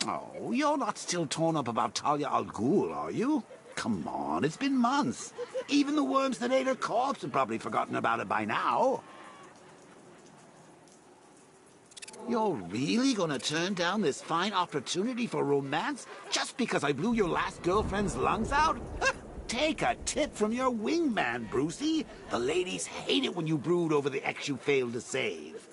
Oh, you're not still torn up about Talia al Ghul, are you? Come on, it's been months. Even the worms that ate her corpse have probably forgotten about it by now. You're really gonna turn down this fine opportunity for romance just because I blew your last girlfriend's lungs out? Take a tip from your wingman, Brucey. The ladies hate it when you brood over the ex you failed to save.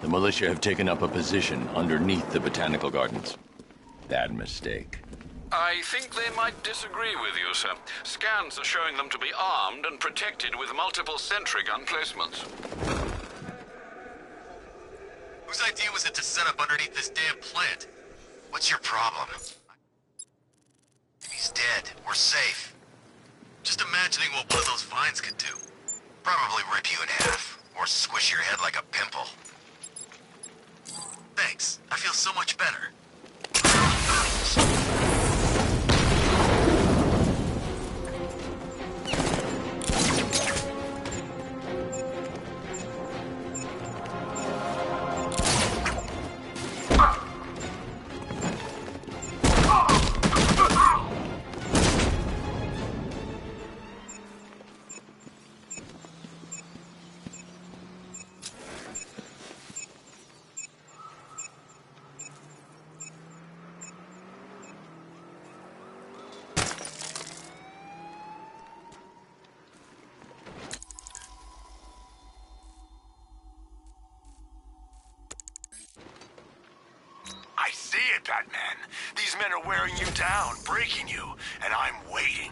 The militia have taken up a position underneath the botanical gardens. Bad mistake. I think they might disagree with you, sir. Scans are showing them to be armed and protected with multiple sentry gun placements. Whose idea was it to set up underneath this damn plant? What's your problem? He's dead. We're safe. Just imagining what one of those vines could do. Probably rip you in half, or squish your head like a pimple. Thanks. I feel so much better. I see it, Batman. These men are wearing you down, breaking you, and I'm waiting.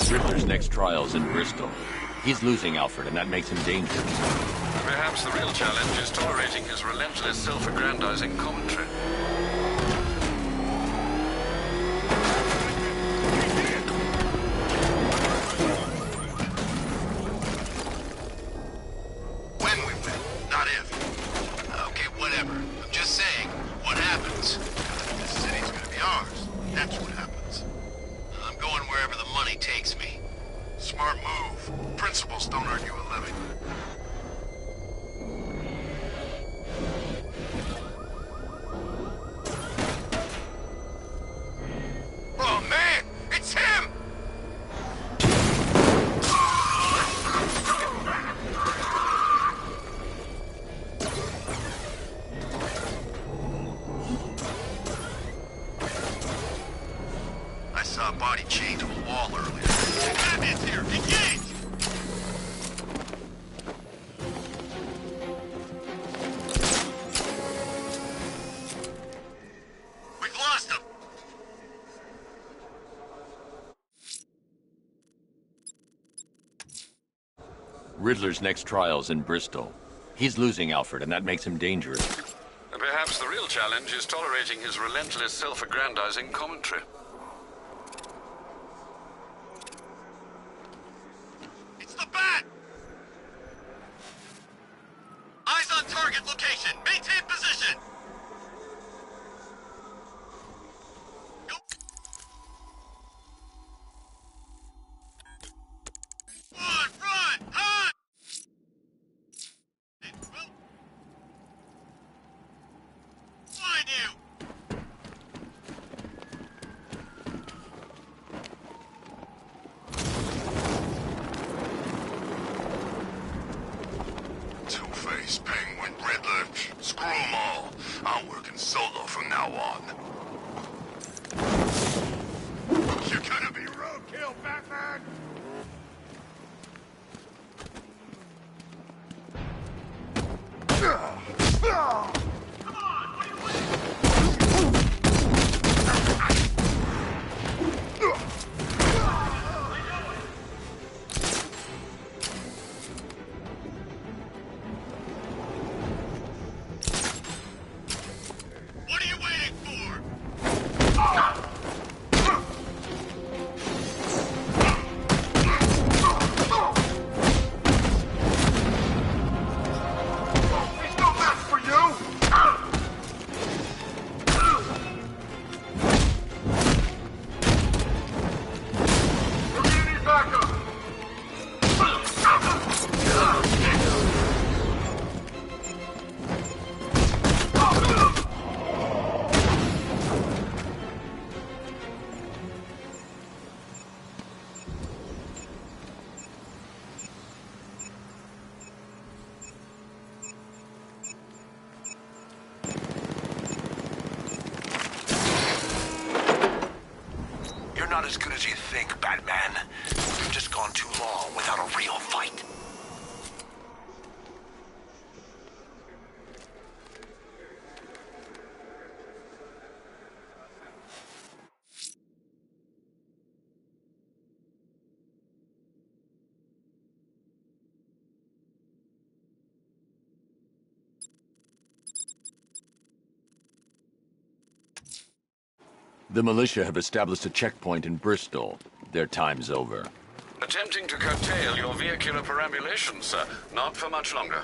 Riddler's next trial's in Bristol. He's losing Alfred, and that makes him dangerous. Perhaps the real challenge is tolerating his relentless self-aggrandizing commentary. When we win, not if. Okay, whatever. I'm just saying, what happens? This city's gonna be ours. That's what happens. I'm going wherever the money takes me. Smart move. Principals don't earn you a living. Oh man, it's him! I saw a body chained to a wall earlier. Batman's here! Engage! We've lost him! Riddler's next trial's in Bristol. He's losing Alfred, and that makes him dangerous. And perhaps the real challenge is tolerating his relentless self-aggrandizing commentary. It's the Bat! Eyes on target location. Maintain position. Run! Hunt! Find you! Two-Face, Penguin, Riddler, screw 'em all. I'm working solo from now on. You're gonna be roadkill, Batman! not as good as you think, Batman. We've just gone too long without a real fight. The militia have established a checkpoint in Bristol. Their time's over. Attempting to curtail your vehicular perambulation, sir. Not for much longer.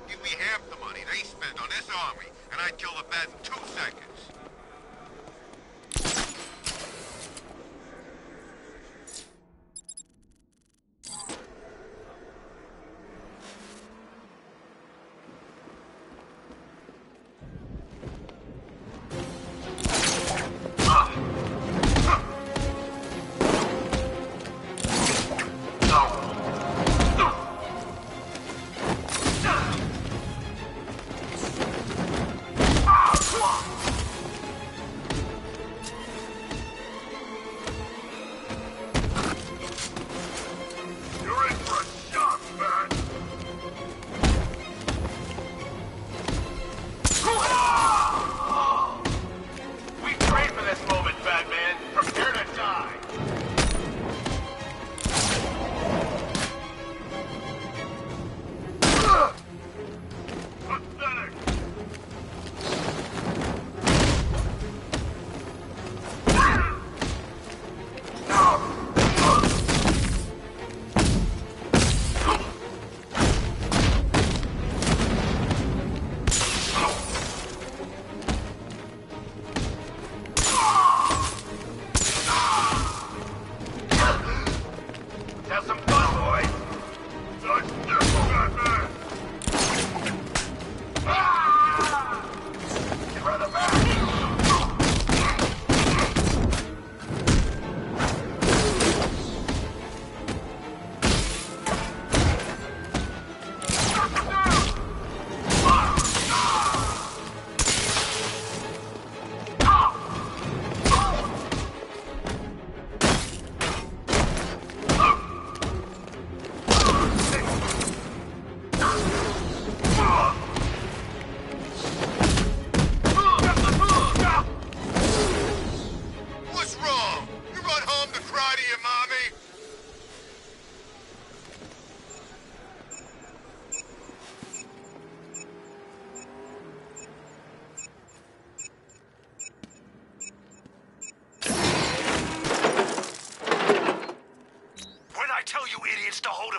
Give me half the money they spend on this army, and I'd kill the bat in 2 seconds.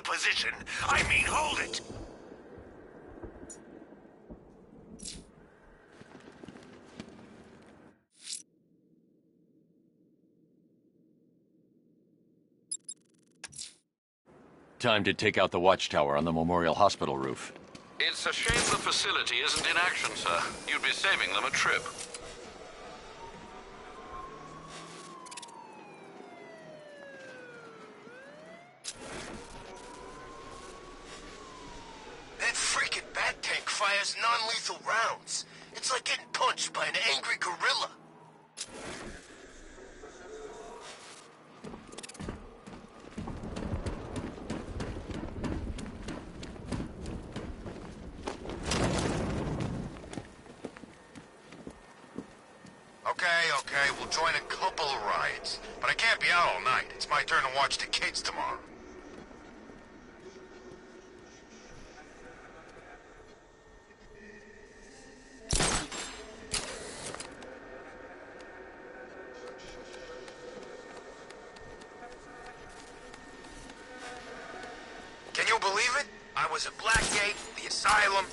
Position. I mean, hold it! Time to take out the watchtower on the Memorial Hospital roof. It's a shame the facility isn't in action, sir. You'd be saving them a trip. Fires non-lethal rounds. It's like getting punched by an angry gorilla. Okay, we'll join a couple of riots. But I can't be out all night. It's my turn to watch the kids tomorrow. Can you believe it? I was at Blackgate, the asylum,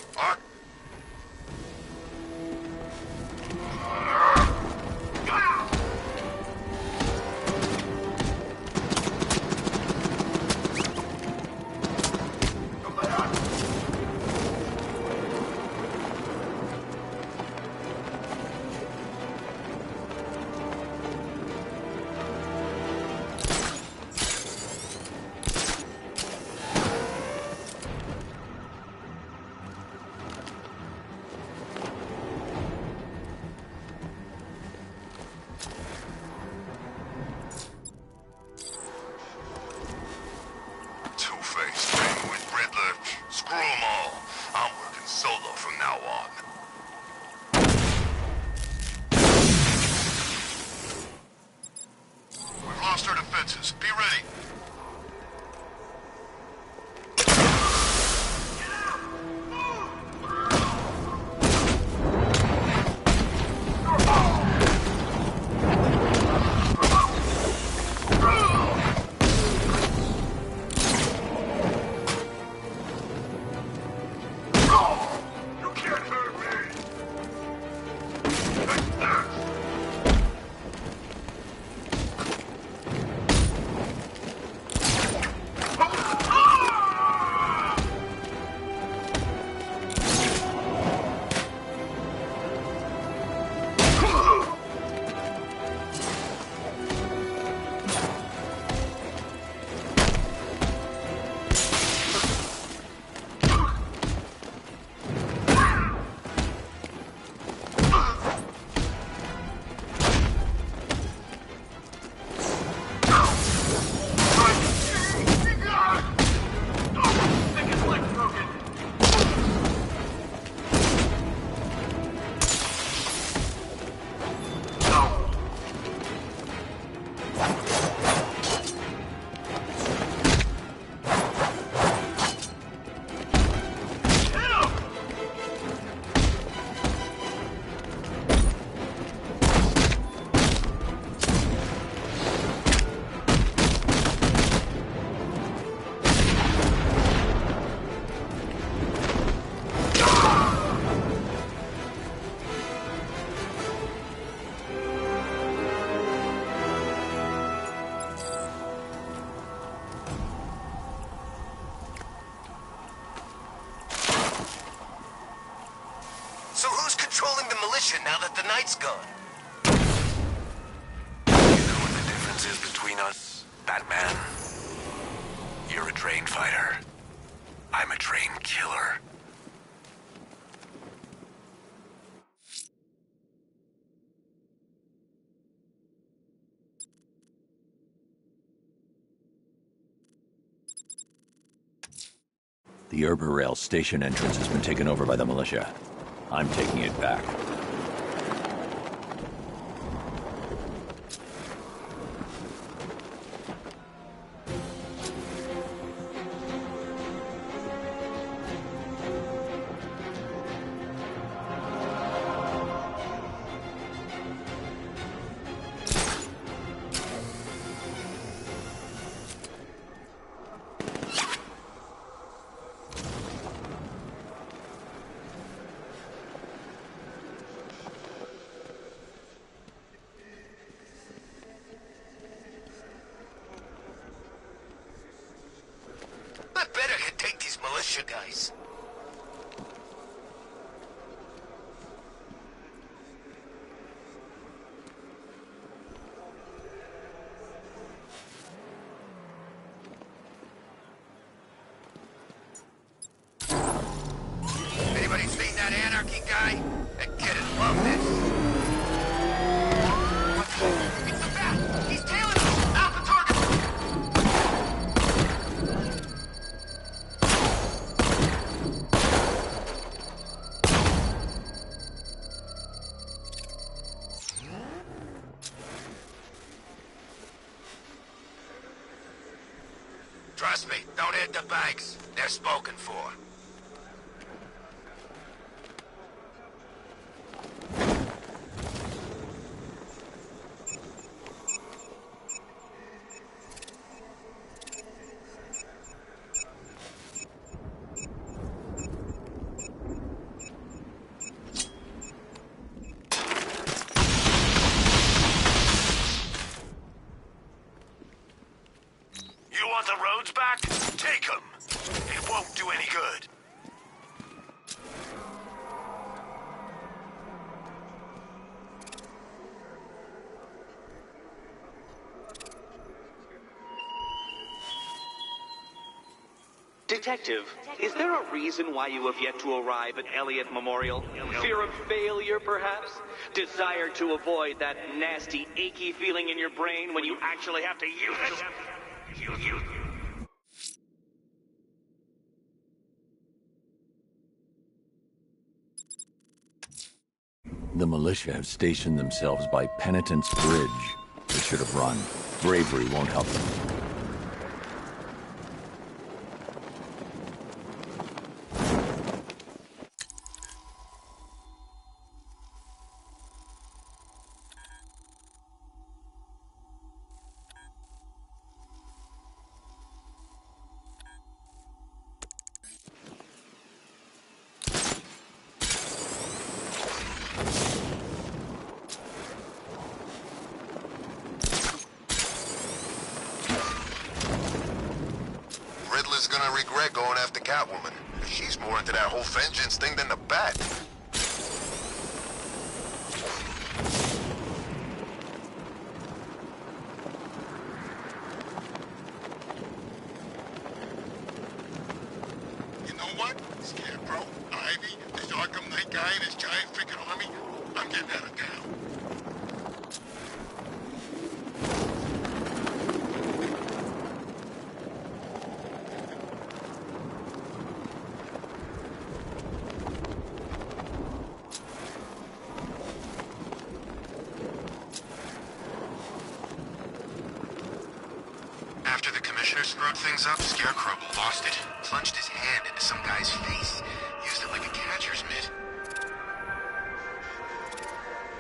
militia now that the night's gone. You know what the difference is between us, Batman? You're a trained fighter. I'm a trained killer. The Rail station entrance has been taken over by the militia. I'm taking it back. Militia guys. Anybody seen that anarchy guy? That kid would love this. It's the bat! He's tailing us! Out the target! Trust me, don't hit the banks. They're spoken for. You want the roads back? Take them. It won't do any good. Detective, is there a reason why you have yet to arrive at Elliott Memorial? Fear of failure, perhaps? Desire to avoid that nasty, achy feeling in your brain when you actually have to use it? The militia have stationed themselves by Penitence Bridge. They should have run. Bravery won't help them. Riddler's gonna regret going after Catwoman. She's more into that whole vengeance thing than the Bat. You know what? Scarecrow, Ivy, this Arkham Knight guy and his giant freaking army, I'm getting out of town. After the commissioner screwed things up, Scarecrow lost it, plunged his hand into some guy's face, used it like a catcher's mitt.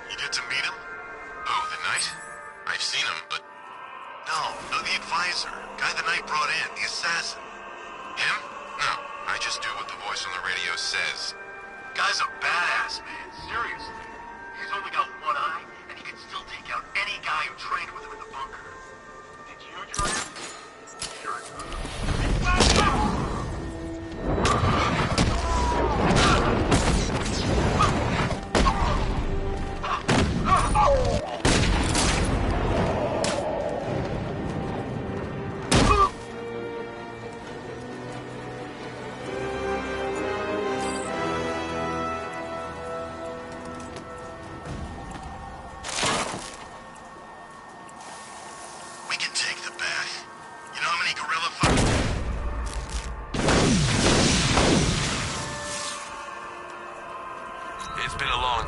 You get to meet him? Oh, the Knight? I've seen him, but... No, the advisor. Guy the Knight brought in, the assassin. Him? No, I just do what the voice on the radio says. Guy's a badass, man, seriously. He's only got one eye, and he can still take out any guy who trained with him in the bunker. Did you try him? Sure.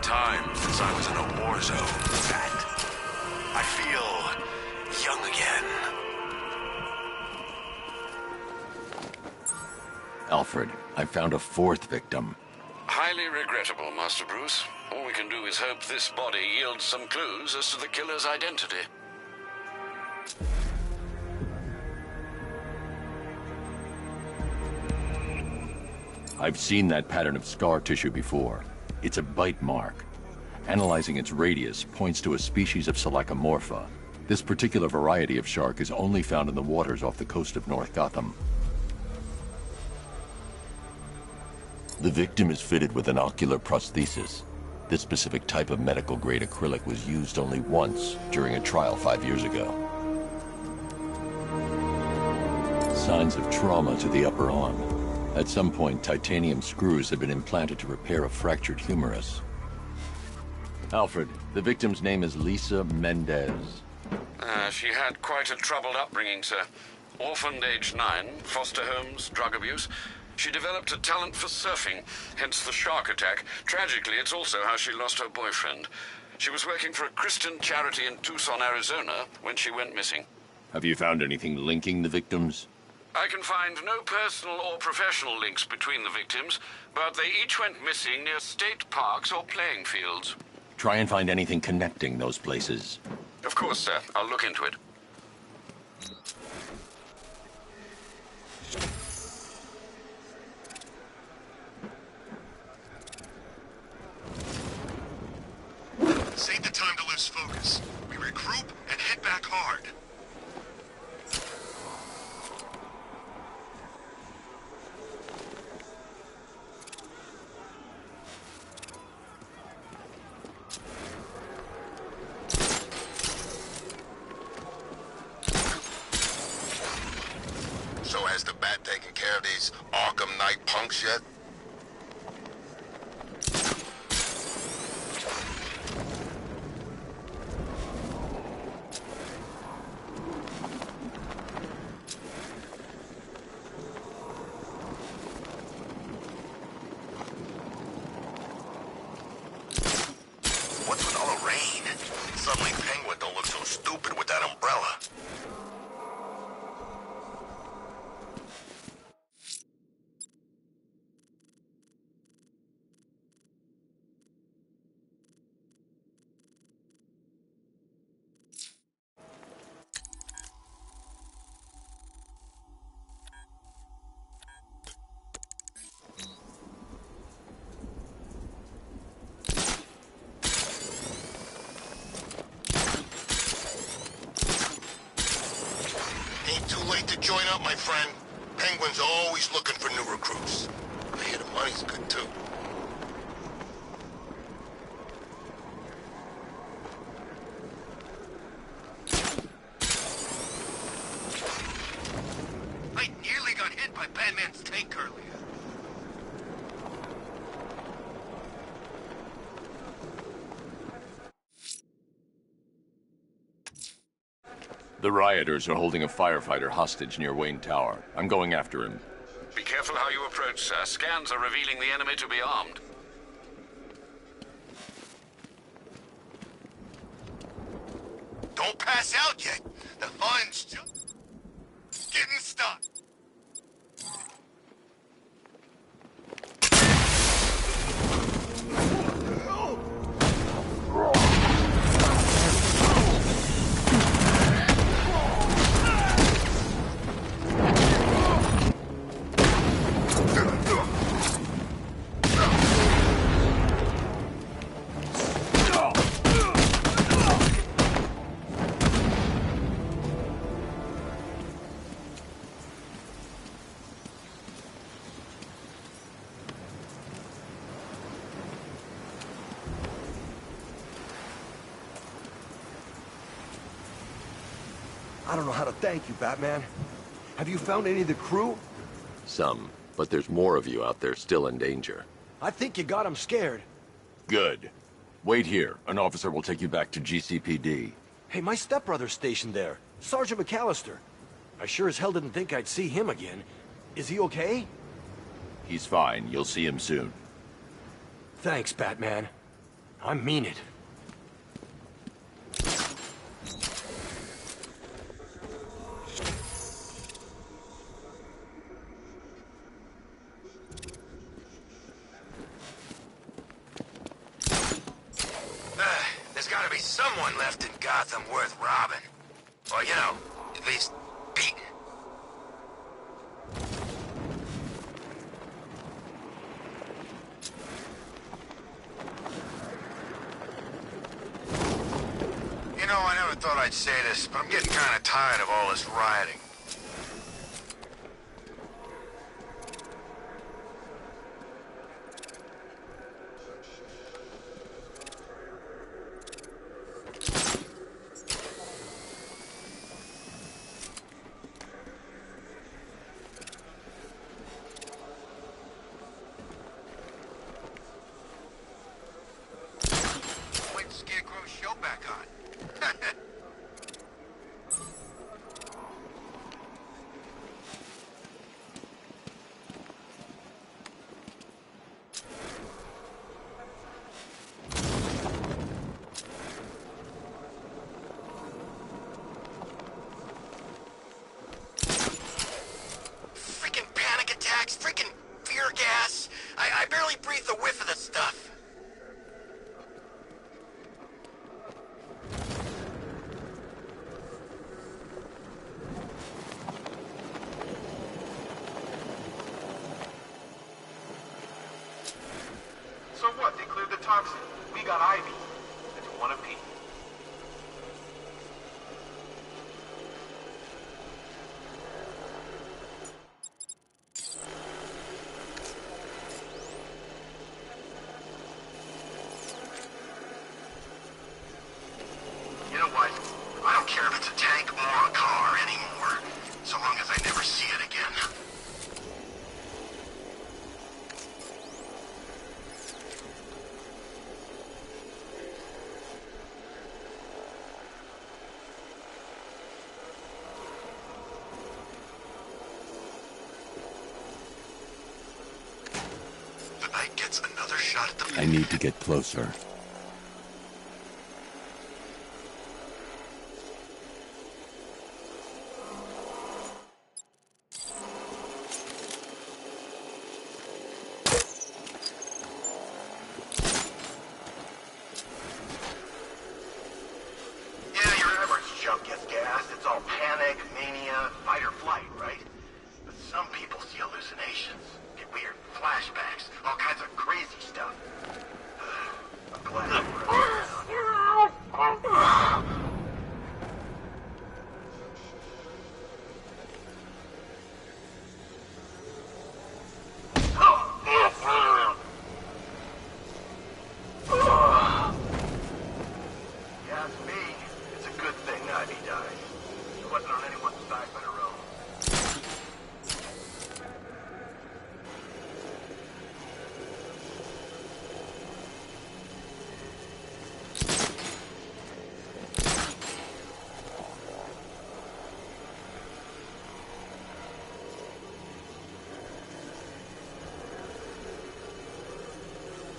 time since I was in a war zone, Pat. I feel young again. Alfred, I found a fourth victim. Highly regrettable, Master Bruce. All we can do is hope this body yields some clues as to the killer's identity. I've seen that pattern of scar tissue before. It's a bite mark. Analyzing its radius points to a species of Selachomorpha. This particular variety of shark is only found in the waters off the coast of North Gotham. The victim is fitted with an ocular prosthesis. This specific type of medical-grade acrylic was used only once during a trial 5 years ago. Signs of trauma to the upper arm. At some point, titanium screws had been implanted to repair a fractured humerus. Alfred, the victim's name is Lisa Mendez. She had quite a troubled upbringing, sir. Orphaned age 9, foster homes, drug abuse. She developed a talent for surfing, hence the shark attack. Tragically, it's also how she lost her boyfriend. She was working for a Christian charity in Tucson, Arizona, when she went missing. Have you found anything linking the victims? I can find no personal or professional links between the victims, but they each went missing near state parks or playing fields. Try and find anything connecting those places. Of course, sir. I'll look into it. This ain't the time to lose focus. We regroup and head back hard. So has the Bat taken care of these Arkham Knight punks yet? What's with all the rain? Suddenly Penguin don't look so stupid with that umbrella. Ain't too late to join up, my friend. Penguin's always looking for new recruits. I hear the money's good, too. I nearly got hit by Batman's tank earlier. The rioters are holding a firefighter hostage near Wayne Tower. I'm going after him. Be careful how you approach, sir. Scans are revealing the enemy to be armed. Don't pass out yet. The fun's just getting started. I don't know how to thank you, Batman. Have you found any of the crew? Some, but there's more of you out there still in danger. I think you got them scared. Good. Wait here. An officer will take you back to GCPD. Hey, my stepbrother's stationed there. Sergeant McAllister. I sure as hell didn't think I'd see him again. Is he okay? He's fine. You'll see him soon. Thanks, Batman. I mean it. There's gotta be someone left in Gotham worth robbing. Or, you know, at least beating. You know, I never thought I'd say this, but I'm getting kind of tired of all this rioting. Wait the Scarecrow's show back on. Freaking panic attacks, freaking fear gas. I barely breathe the whiff of the stuff. So what? They cleared the toxin. We got Ivy. That's one apiece. You know what? I don't care if it's a tank or a car anymore, so long as I never see it again. The night gets another shot at the... I need to get closer. Yeah, your average junk gets gassed. It's all panic, mania, fight or flight, right? But some people see hallucinations, get weird flashbacks, all kinds of crazy stuff. I'm glad I'm Yeah, it's me. It's a good thing Ivy died. She wasn't on anyone's side but her own.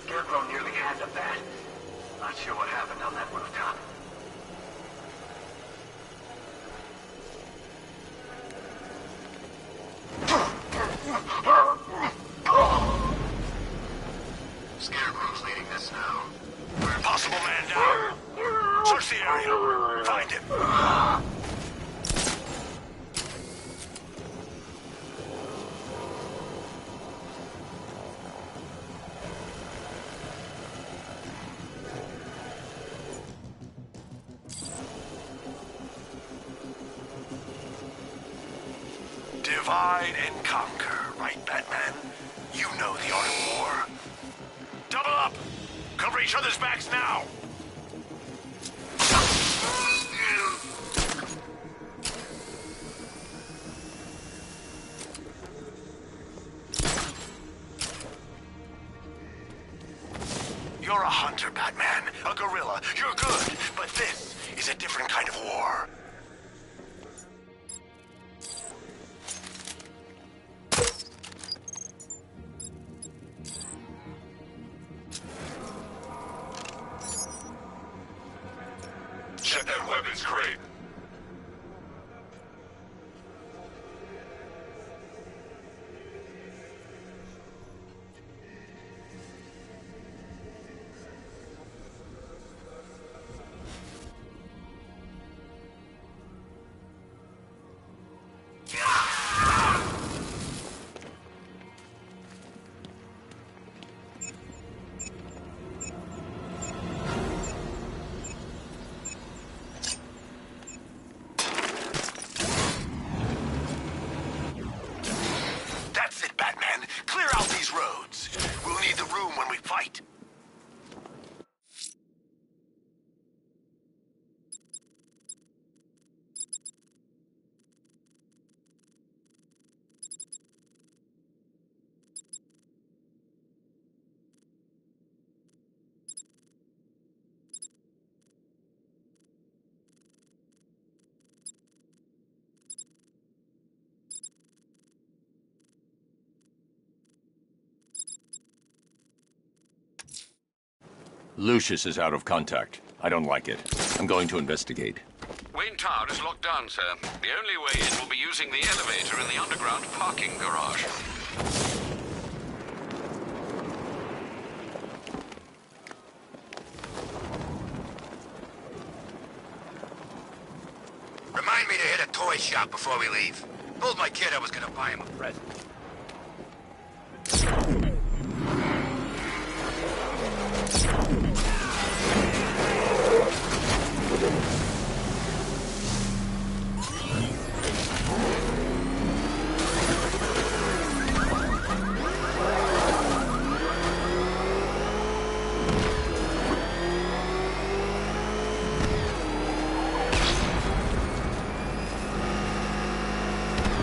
Scarecrow nearly had the bat. Not sure what happened on that rooftop. Scarecrow's leading this now. Possible man down. Search the area. Find him. Divide and conquer, right, Batman? You know the art of war. Double up! Cover each other's backs now! You're a hunter, Batman. A gorilla. You're good, but this is a different kind of war. at that weapons crate. That's it, Batman. Clear out these roads. We'll need the room when we fight. Lucius is out of contact. I don't like it. I'm going to investigate. Wayne Tower is locked down, sir. The only way in will be using the elevator in the underground parking garage. Remind me to hit a toy shop before we leave. Told my kid I was gonna buy him a present.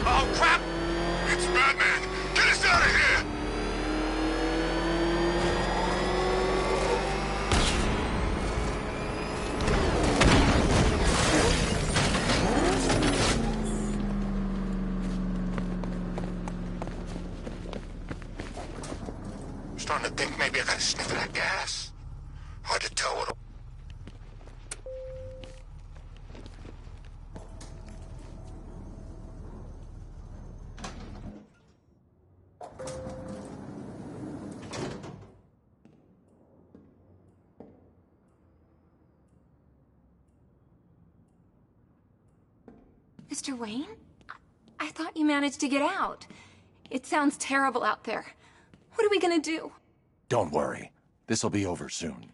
Oh, crap! It's Batman! Get us out of here! I'm starting to think maybe I got a sniff of that gas. Hard to tell what... Mr. Wayne? I thought you managed to get out. It sounds terrible out there. What are we gonna do? Don't worry. This'll be over soon.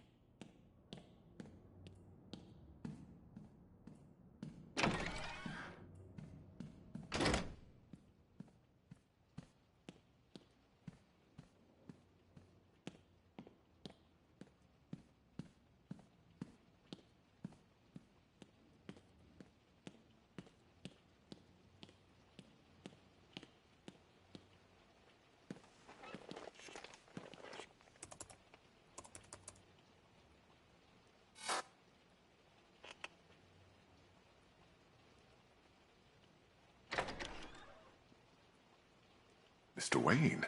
Mr. Wayne,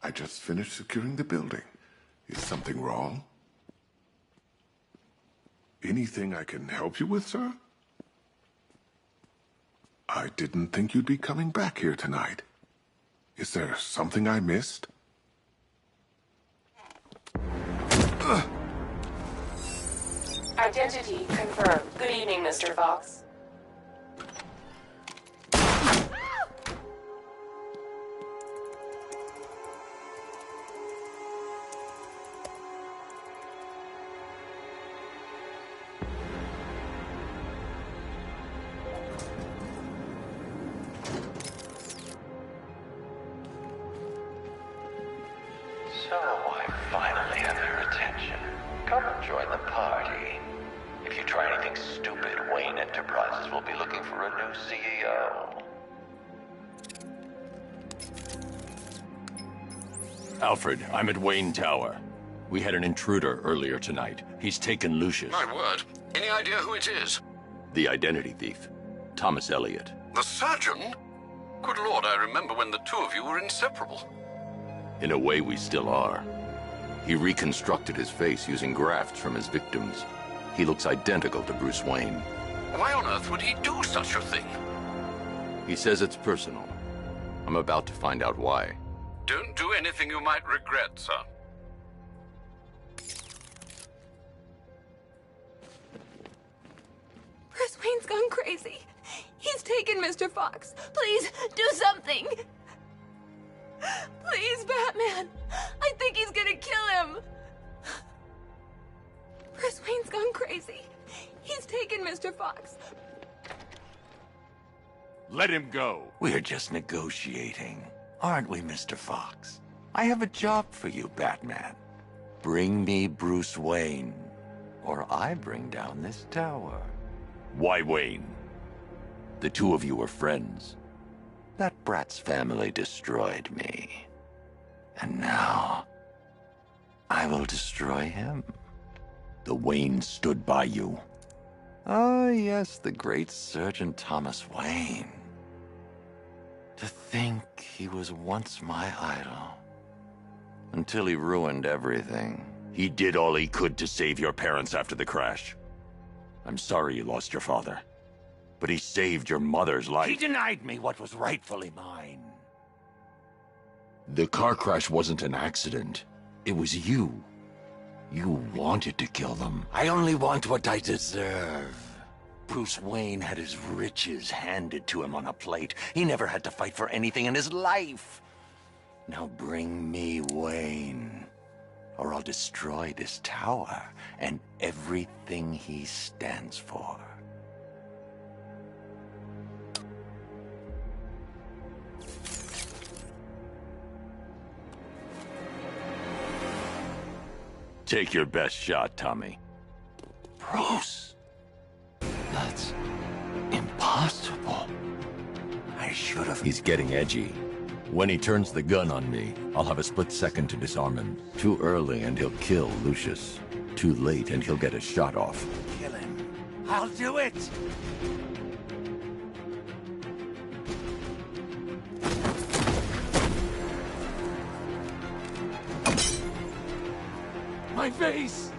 I just finished securing the building. Is something wrong? Anything I can help you with, sir? I didn't think you'd be coming back here tonight. Is there something I missed? Identity confirmed. Good evening, Mr. Fox. So I finally have your attention. Come and join the party. If you try anything stupid, Wayne Enterprises will be looking for a new CEO. Alfred, I'm at Wayne Tower. We had an intruder earlier tonight. He's taken Lucius. My word. Any idea who it is? The identity thief. Thomas Elliot. The surgeon? Good Lord, I remember when the two of you were inseparable. In a way, we still are. He reconstructed his face using grafts from his victims. He looks identical to Bruce Wayne. Why on earth would he do such a thing? He says it's personal. I'm about to find out why. Don't do anything you might regret, sir. Bruce Wayne's gone crazy. He's taken Mr. Fox. Please, do something. Please, Batman. I think he's gonna kill him. Bruce Wayne's gone crazy. He's taken Mr. Fox. Let him go. We're just negotiating, aren't we, Mr. Fox? I have a job for you, Batman. Bring me Bruce Wayne, or I bring down this tower. Why Wayne? The two of you were friends. That brat's family destroyed me. And now, I will destroy him. The Wayne stood by you. Oh, yes, the great Surgeon Thomas Wayne. To think he was once my idol. Until he ruined everything. He did all he could to save your parents after the crash. I'm sorry you lost your father. But he saved your mother's life. He denied me what was rightfully mine. The car crash wasn't an accident. It was you. You wanted to kill them. I only want what I deserve. Bruce Wayne had his riches handed to him on a plate. He never had to fight for anything in his life. Now bring me Wayne, or I'll destroy this tower and everything he stands for. Take your best shot, Tommy. Bruce, that's impossible. I should have... He's getting edgy. When he turns the gun on me, I'll have a split second to disarm him. Too early and he'll kill Lucius. Too late and he'll get a shot off. Kill him. I'll do it! My face!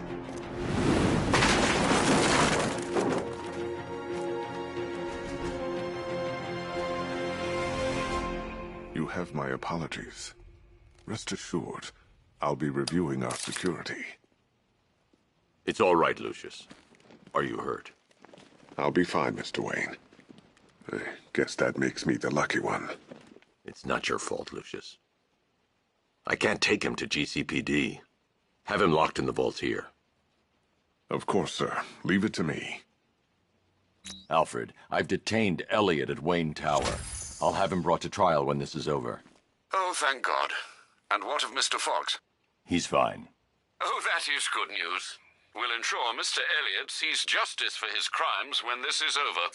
You have my apologies. Rest assured, I'll be reviewing our security. It's all right, Lucius. Are you hurt? I'll be fine, Mr. Wayne. I guess that makes me the lucky one. It's not your fault, Lucius. I can't take him to GCPD. Have him locked in the vault here. Of course, sir. Leave it to me. Alfred, I've detained Elliot at Wayne Tower. I'll have him brought to trial when this is over. Oh, thank God. And what of Mr. Fox? He's fine. Oh, that is good news. We'll ensure Mr. Elliot sees justice for his crimes when this is over.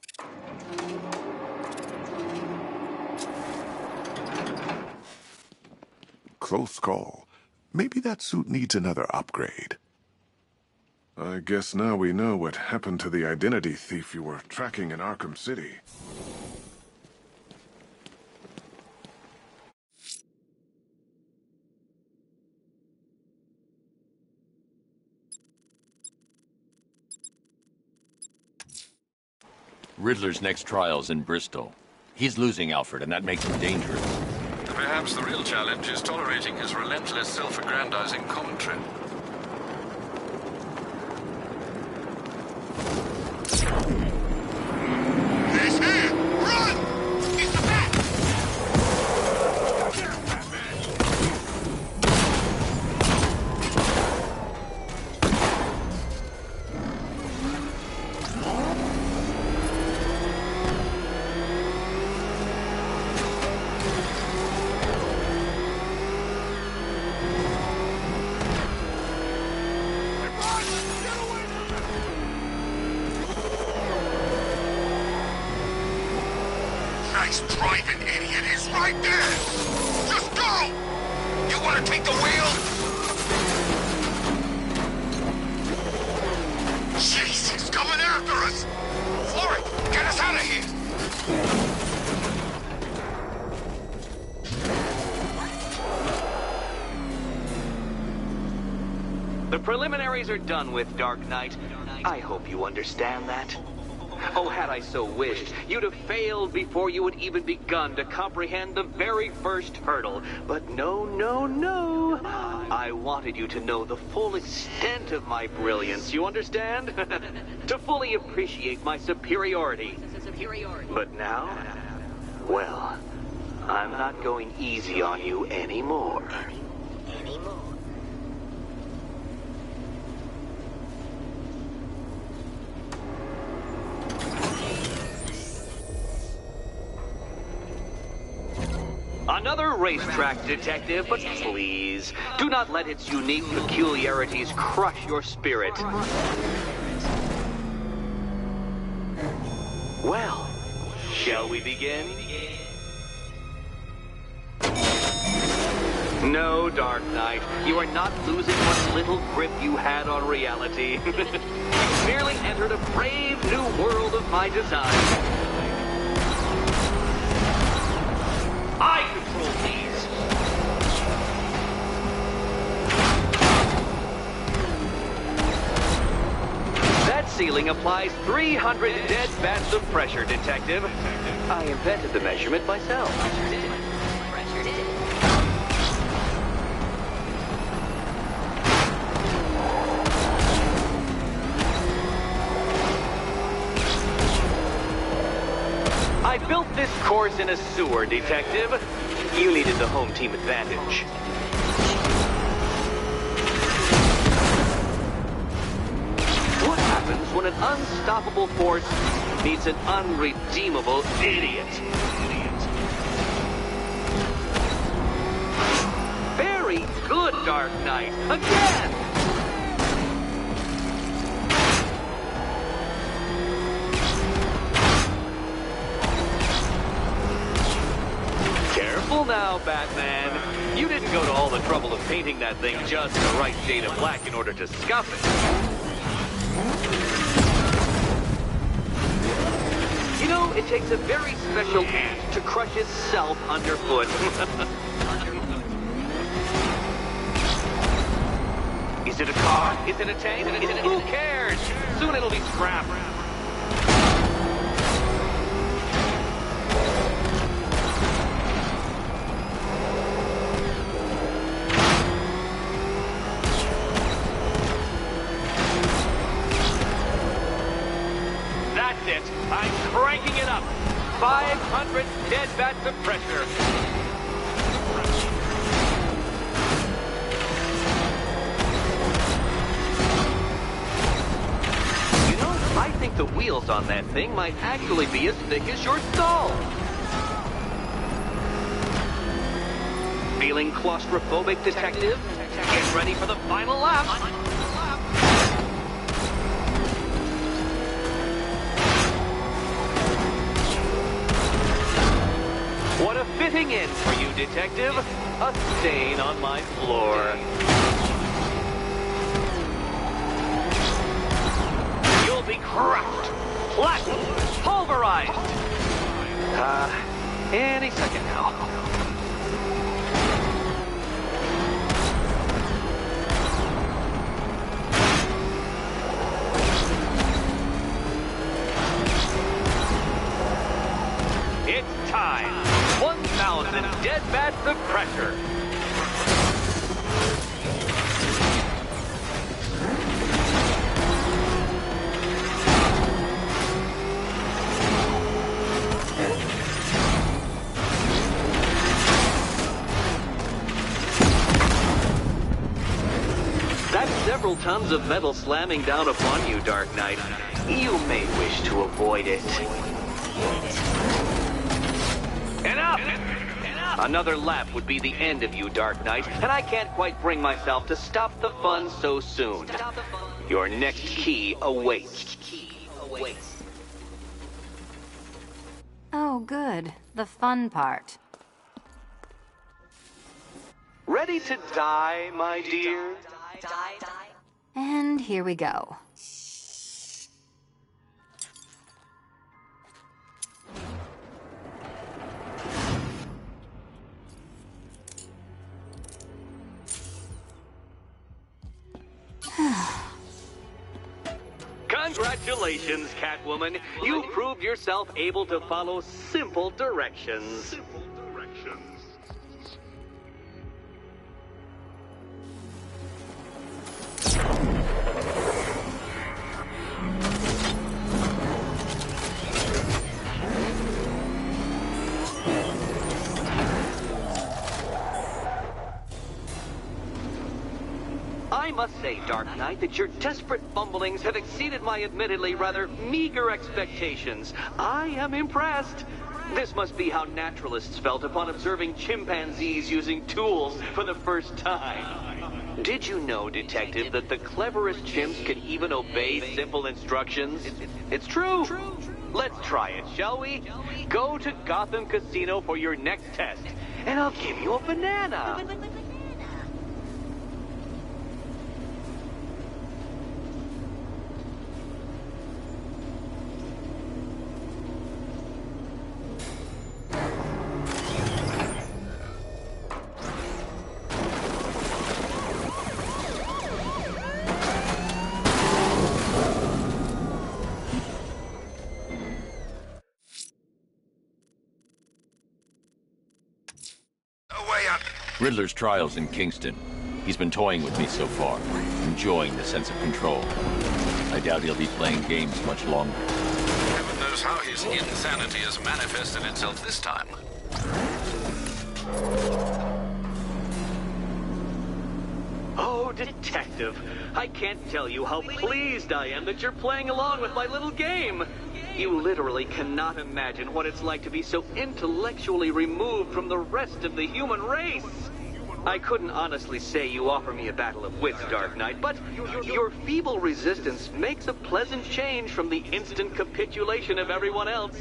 Close call. Maybe that suit needs another upgrade. I guess now we know what happened to the identity thief you were tracking in Arkham City. Riddler's next trial's in Bristol. He's losing Alfred, and that makes him dangerous. Perhaps the real challenge is tolerating his relentless self-aggrandizing commentary. He's here! Run! It's the Bat! Nice driving, idiot! He's right there! Just go! You want to take the wheel? Jeez, he's coming after us! For it! Get us out of here! The preliminaries are done with, Dark Knight. I hope you understand that. Oh, had I so wished, you'd have failed before you had even begun to comprehend the very first hurdle. But no, no, no. I wanted you to know the full extent of my brilliance, you understand? To fully appreciate my superiority. But now, well, I'm not going easy on you anymore. Another racetrack, Detective, but please, do not let its unique peculiarities crush your spirit. Well, shall we begin? No, Dark Knight, you are not losing what little grip you had on reality. You merely entered a brave new world of my design. I control these. That ceiling applies 300 dead bats of pressure, Detective. I invented the measurement myself. I built this course in a sewer, Detective. You needed the home team advantage. What happens when an unstoppable force meets an unredeemable idiot? Very good, Dark Knight. Again! Careful now, Batman. You didn't go to all the trouble of painting that thing just the right shade of black in order to scuff it. You know, it takes a very special ant to crush itself underfoot. Is it a car? Is it a tank? Who cares? Soon it'll be scrap. That's it. I'm cranking it up. 500 dead bats of pressure. You know, I think the wheels on that thing might actually be as thick as your skull. Feeling claustrophobic, Detective? Get ready for the final lap. What a fitting end for you, Detective. A stain on my floor. You'll be crushed, flattened, pulverized. Any second now. It's time. 1,000 dead bats of pressure. That's several tons of metal slamming down upon you, Dark Knight. You may wish to avoid it. Enough! Another lap would be the end of you, Dark Knight, and I can't quite bring myself to stop the fun so soon. Your next key awaits. Oh, good. The fun part. Ready to die, my dear? And here we go. Congratulations, Catwoman. You proved yourself able to follow simple directions. I must say, Dark Knight, that your desperate fumblings have exceeded my admittedly rather meager expectations. I am impressed. This must be how naturalists felt upon observing chimpanzees using tools for the first time. Did you know, Detective, that the cleverest chimps can even obey simple instructions? It's true. Let's try it, shall we? Go to Gotham Casino for your next test, and I'll give you a banana. Riddler's trial's in Kingston. He's been toying with me so far, enjoying the sense of control. I doubt he'll be playing games much longer. Heaven knows how his insanity has manifested itself this time. Oh, Detective, I can't tell you how pleased I am that you're playing along with my little game. You literally cannot imagine what it's like to be so intellectually removed from the rest of the human race. I couldn't honestly say you offer me a battle of wits, Dark Knight, but your feeble resistance makes a pleasant change from the instant capitulation of everyone else.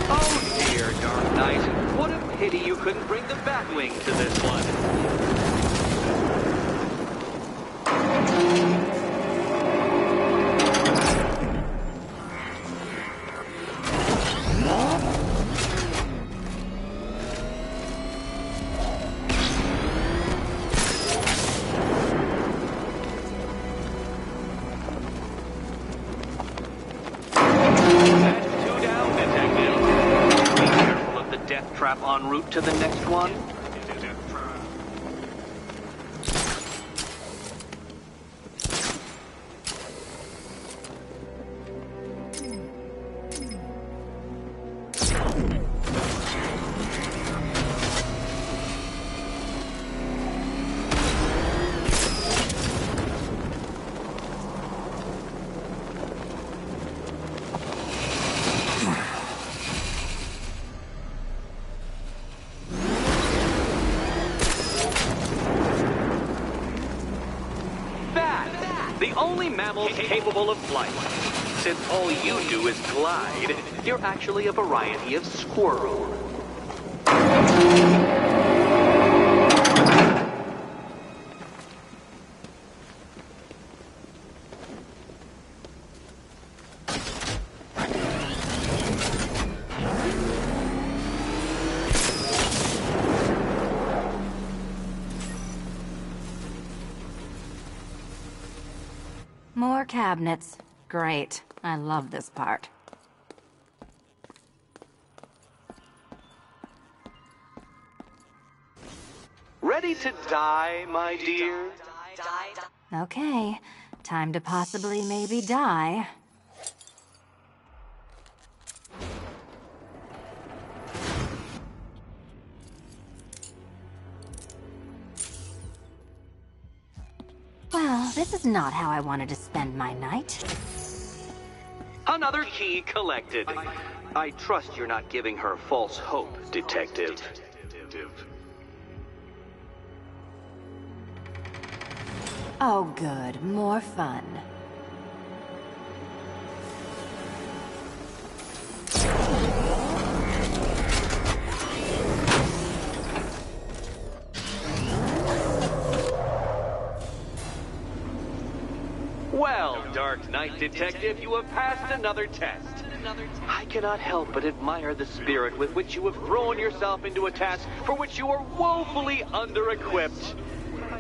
Oh dear, Dark Knight. What a pity you couldn't bring the Batwing to this one. En route to the next one? Capable of flight. Since all you do is glide, you're actually a variety of squirrel. More cabinets. Great. I love this part. Ready to die, my dear? Okay. Time to possibly maybe die. Well, this is not how I wanted to spend my night. Another key collected. I trust you're not giving her false hope, Detective. Oh, good. More fun. Well, Dark Knight Detective, you have passed another test. I cannot help but admire the spirit with which you have thrown yourself into a task for which you are woefully under-equipped.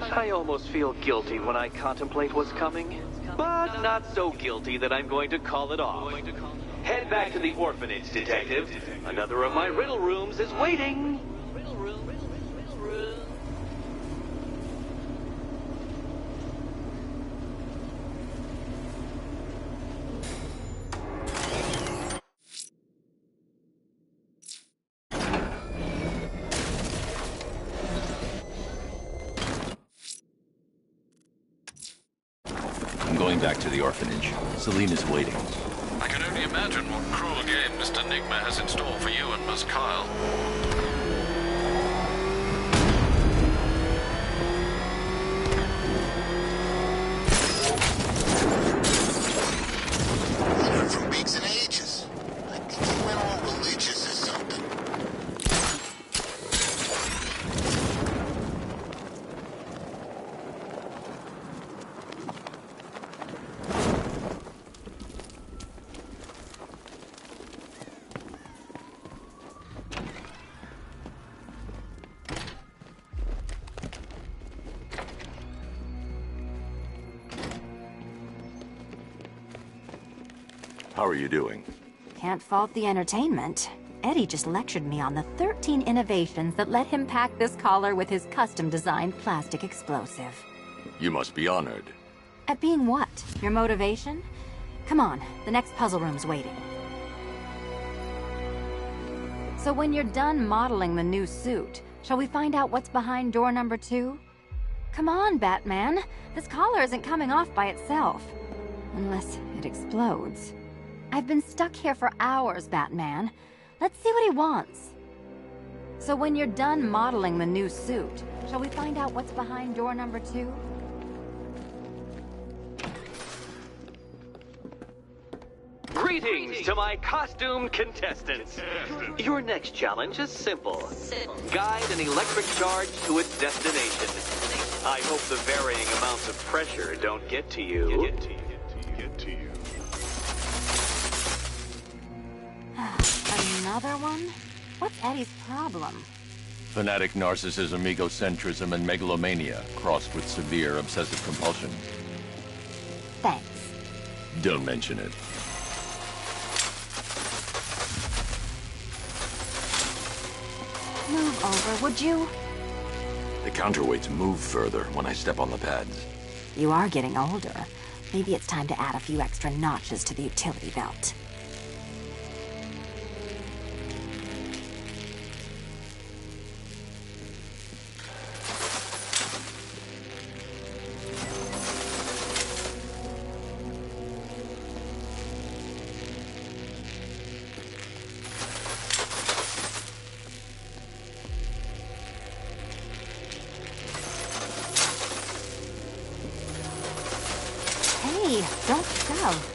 I almost feel guilty when I contemplate what's coming, but not so guilty that I'm going to call it off. Head back to the orphanage, Detective. Another of my riddle rooms is waiting. I'm going back to the orphanage. Celine is waiting. I can only imagine what cruel game Mr. Nigma has in store for you and Miss Kyle. From Beaks in ages. I think he went all religious or something. How are you doing? Can't fault the entertainment. Eddie just lectured me on the 13 innovations that let him pack this collar with his custom-designed plastic explosive. You must be honored. At being what? Your motivation? Come on, the next puzzle room's waiting. So when you're done modeling the new suit, shall we find out what's behind door number 2? Come on, Batman. This collar isn't coming off by itself. Unless it explodes. I've been stuck here for hours, Batman. Let's see what he wants. So when you're done modeling the new suit, shall we find out what's behind door number 2? Greetings to my costumed contestants. Your next challenge is simple. Guide an electric charge to its destination. I hope the varying amounts of pressure don't get to you. Another one? What's Eddie's problem? Fanatic narcissism, egocentrism, and megalomania, crossed with severe obsessive compulsion. Thanks. Don't mention it. Move over, would you? The counterweights move further when I step on the pads. You are getting older. Maybe it's time to add a few extra notches to the utility belt. Hey, don't shove.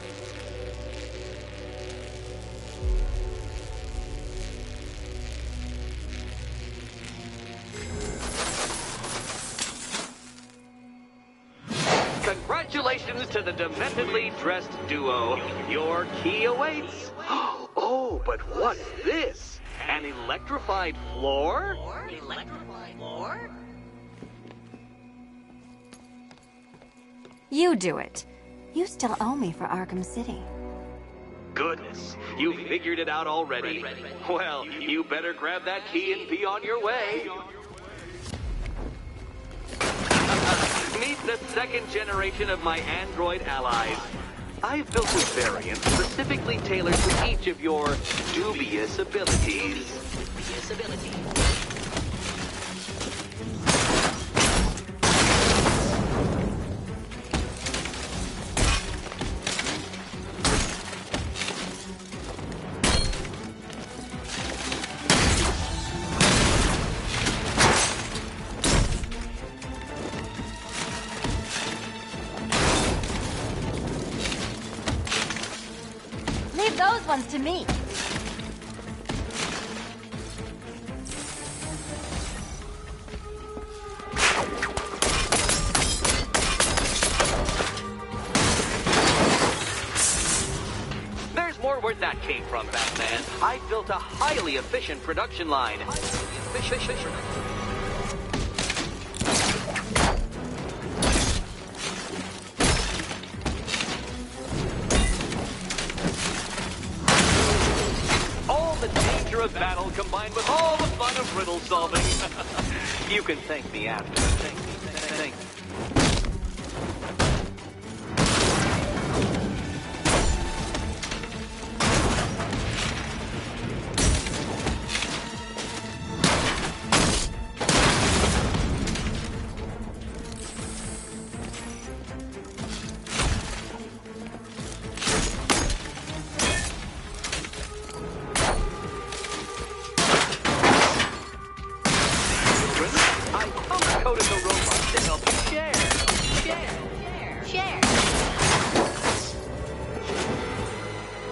Congratulations to the dementedly dressed duo. Your key awaits. Oh, but what's this? An electrified floor? Electrified floor? You do it. You still owe me for Arkham City. Goodness, you figured it out already. Well, you better grab that key and be on your way. Meet the second generation of my android allies. I've built a variant specifically tailored to each of your dubious abilities. Leave those ones to me. There's more where where'd that came from, Batman? I built a highly efficient production line. All the danger of battle combined with all the fun of riddle solving. You can thank me after. Thank me.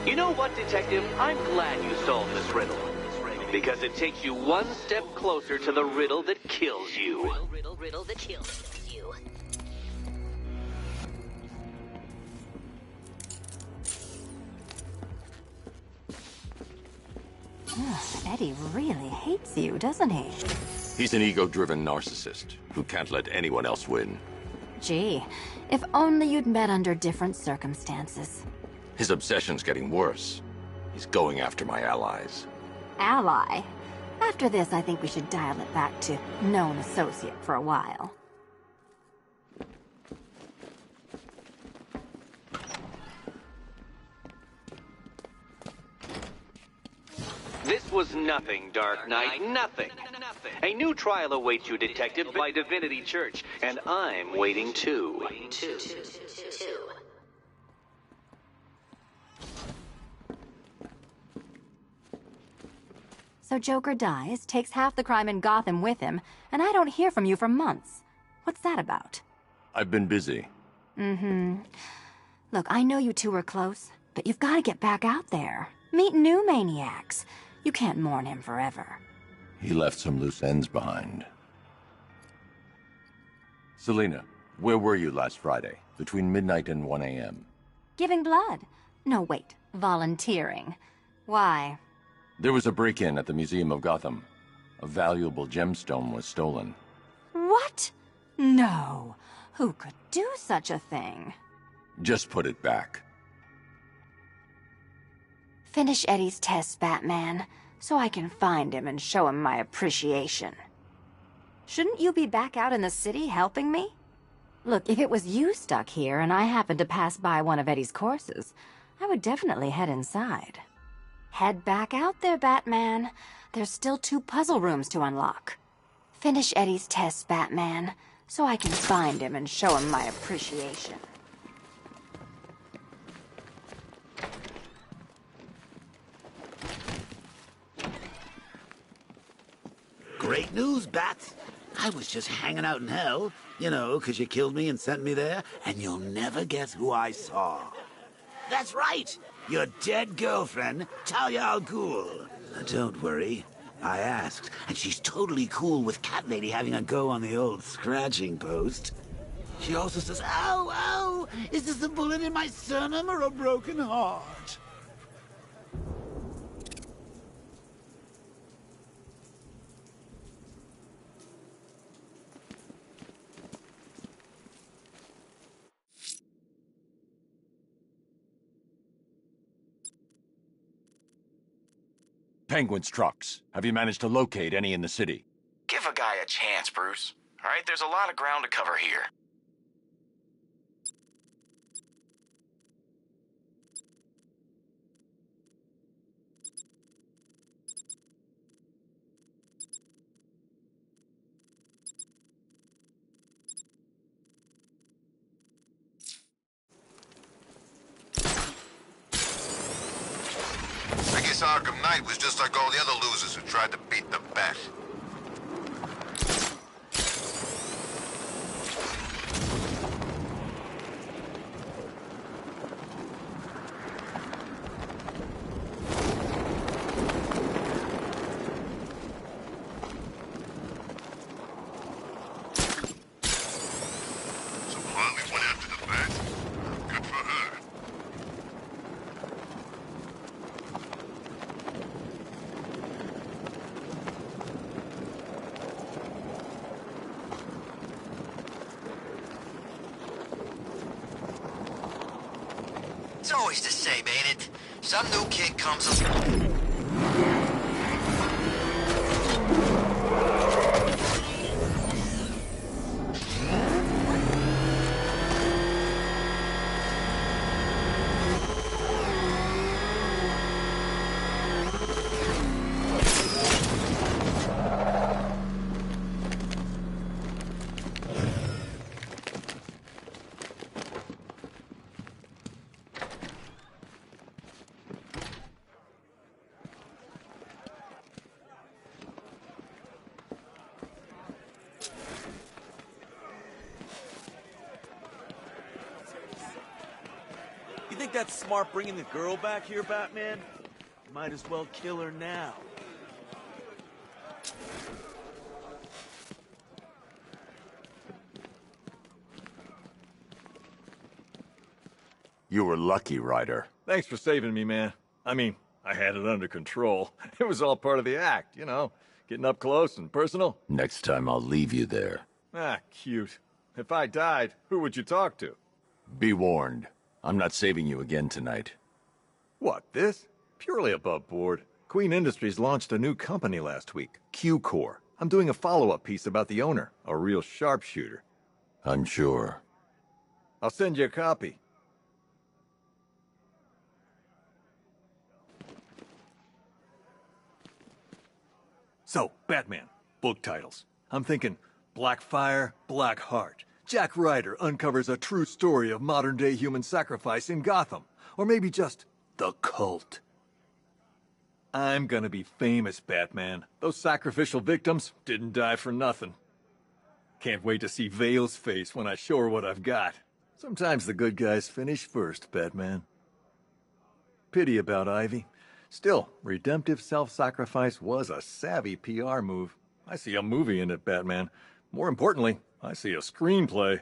You know what, Detective? I'm glad you solved this riddle. Because it takes you one step closer to the riddle that kills you. Riddle that kills you. Eddie really hates you, doesn't he? He's an ego-driven narcissist who can't let anyone else win. Gee, if only you'd met under different circumstances. His obsession's getting worse. He's going after my allies. Ally? After this, I think we should dial it back to known associate for a while. This was nothing, Dark Knight, nothing. A new trial awaits you, Detective, by Divinity Church, and I'm waiting too. So Joker dies, takes half the crime in Gotham with him, and I don't hear from you for months. What's that about? I've been busy. Look, I know you two were close, but you've got to get back out there. Meet new maniacs. You can't mourn him forever. He left some loose ends behind. Selina, where were you last Friday, between midnight and 1 a.m.? Giving blood. No, wait. Volunteering. Why? There was a break-in at the Museum of Gotham. A valuable gemstone was stolen. What? No. Who could do such a thing? Just put it back. Finish Eddie's test, Batman, so I can find him and show him my appreciation. Shouldn't you be back out in the city helping me? Look, if it was you stuck here and I happened to pass by one of Eddie's courses, I would definitely head inside. Head back out there, Batman. There's still 2 puzzle rooms to unlock. Finish Eddie's test, Batman, so I can find him and show him my appreciation. Great news, Bats. I was just hanging out in hell, you know, 'cause you killed me and sent me there, and you'll never guess who I saw. That's right, your dead girlfriend, Talia al Ghul. Now, don't worry, I asked, and she's totally cool with Cat Lady having a go on the old scratching post. She also says, ow, ow, is this a bullet in my sternum or a broken heart? Penguin's trucks. Have you managed to locate any in the city? Give a guy a chance, Bruce. All right, there's a lot of ground to cover here. I guess Arkham Knight was just like all the other losers who tried to beat the Bat. So Harley went after the Bat? Good for her. It's always the same, ain't it? Some new kid comes along. You think that's smart bringing the girl back here, Batman? Might as well kill her now. You were lucky, Ryder. Thanks for saving me, man. I mean, I had it under control. It was all part of the act, you know? Getting up close and personal. Next time I'll leave you there. Ah, cute. If I died, who would you talk to? Be warned. I'm not saving you again tonight. What, this? Purely above board. Queen Industries launched a new company last week, Q-Core. I'm doing a follow-up piece about the owner, a real sharpshooter. I'm sure. I'll send you a copy. So, Batman, book titles. I'm thinking Blackfire, Blackheart. Jack Ryder uncovers a true story of modern-day human sacrifice in Gotham. Or maybe just The Cult. I'm gonna be famous, Batman. Those sacrificial victims didn't die for nothing. Can't wait to see Vale's face when I show her what I've got. Sometimes the good guys finish first, Batman. Pity about Ivy. Still, redemptive self-sacrifice was a savvy PR move. I see a movie in it, Batman. More importantly, I see a screenplay.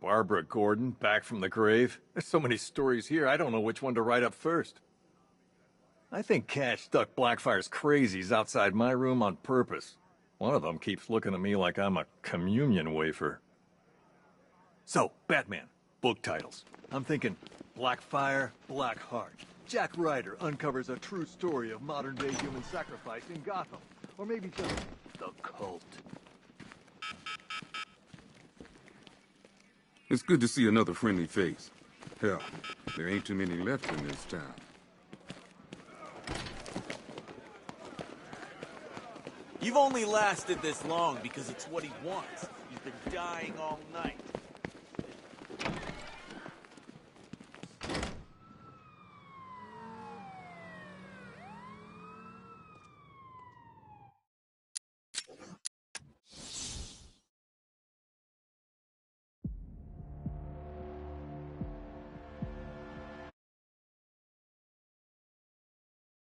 Barbara Gordon, back from the grave. There's so many stories here, I don't know which one to write up first. I think Cash stuck Blackfire's crazies outside my room on purpose. One of them keeps looking at me like I'm a communion wafer. So, Batman, book titles. I'm thinking Blackfire, Blackheart. Jack Ryder uncovers a true story of modern-day human sacrifice in Gotham. Or maybe just The Cult. It's good to see another friendly face. Hell, there ain't too many left in this town. You've only lasted this long because it's what he wants. He's been dying all night.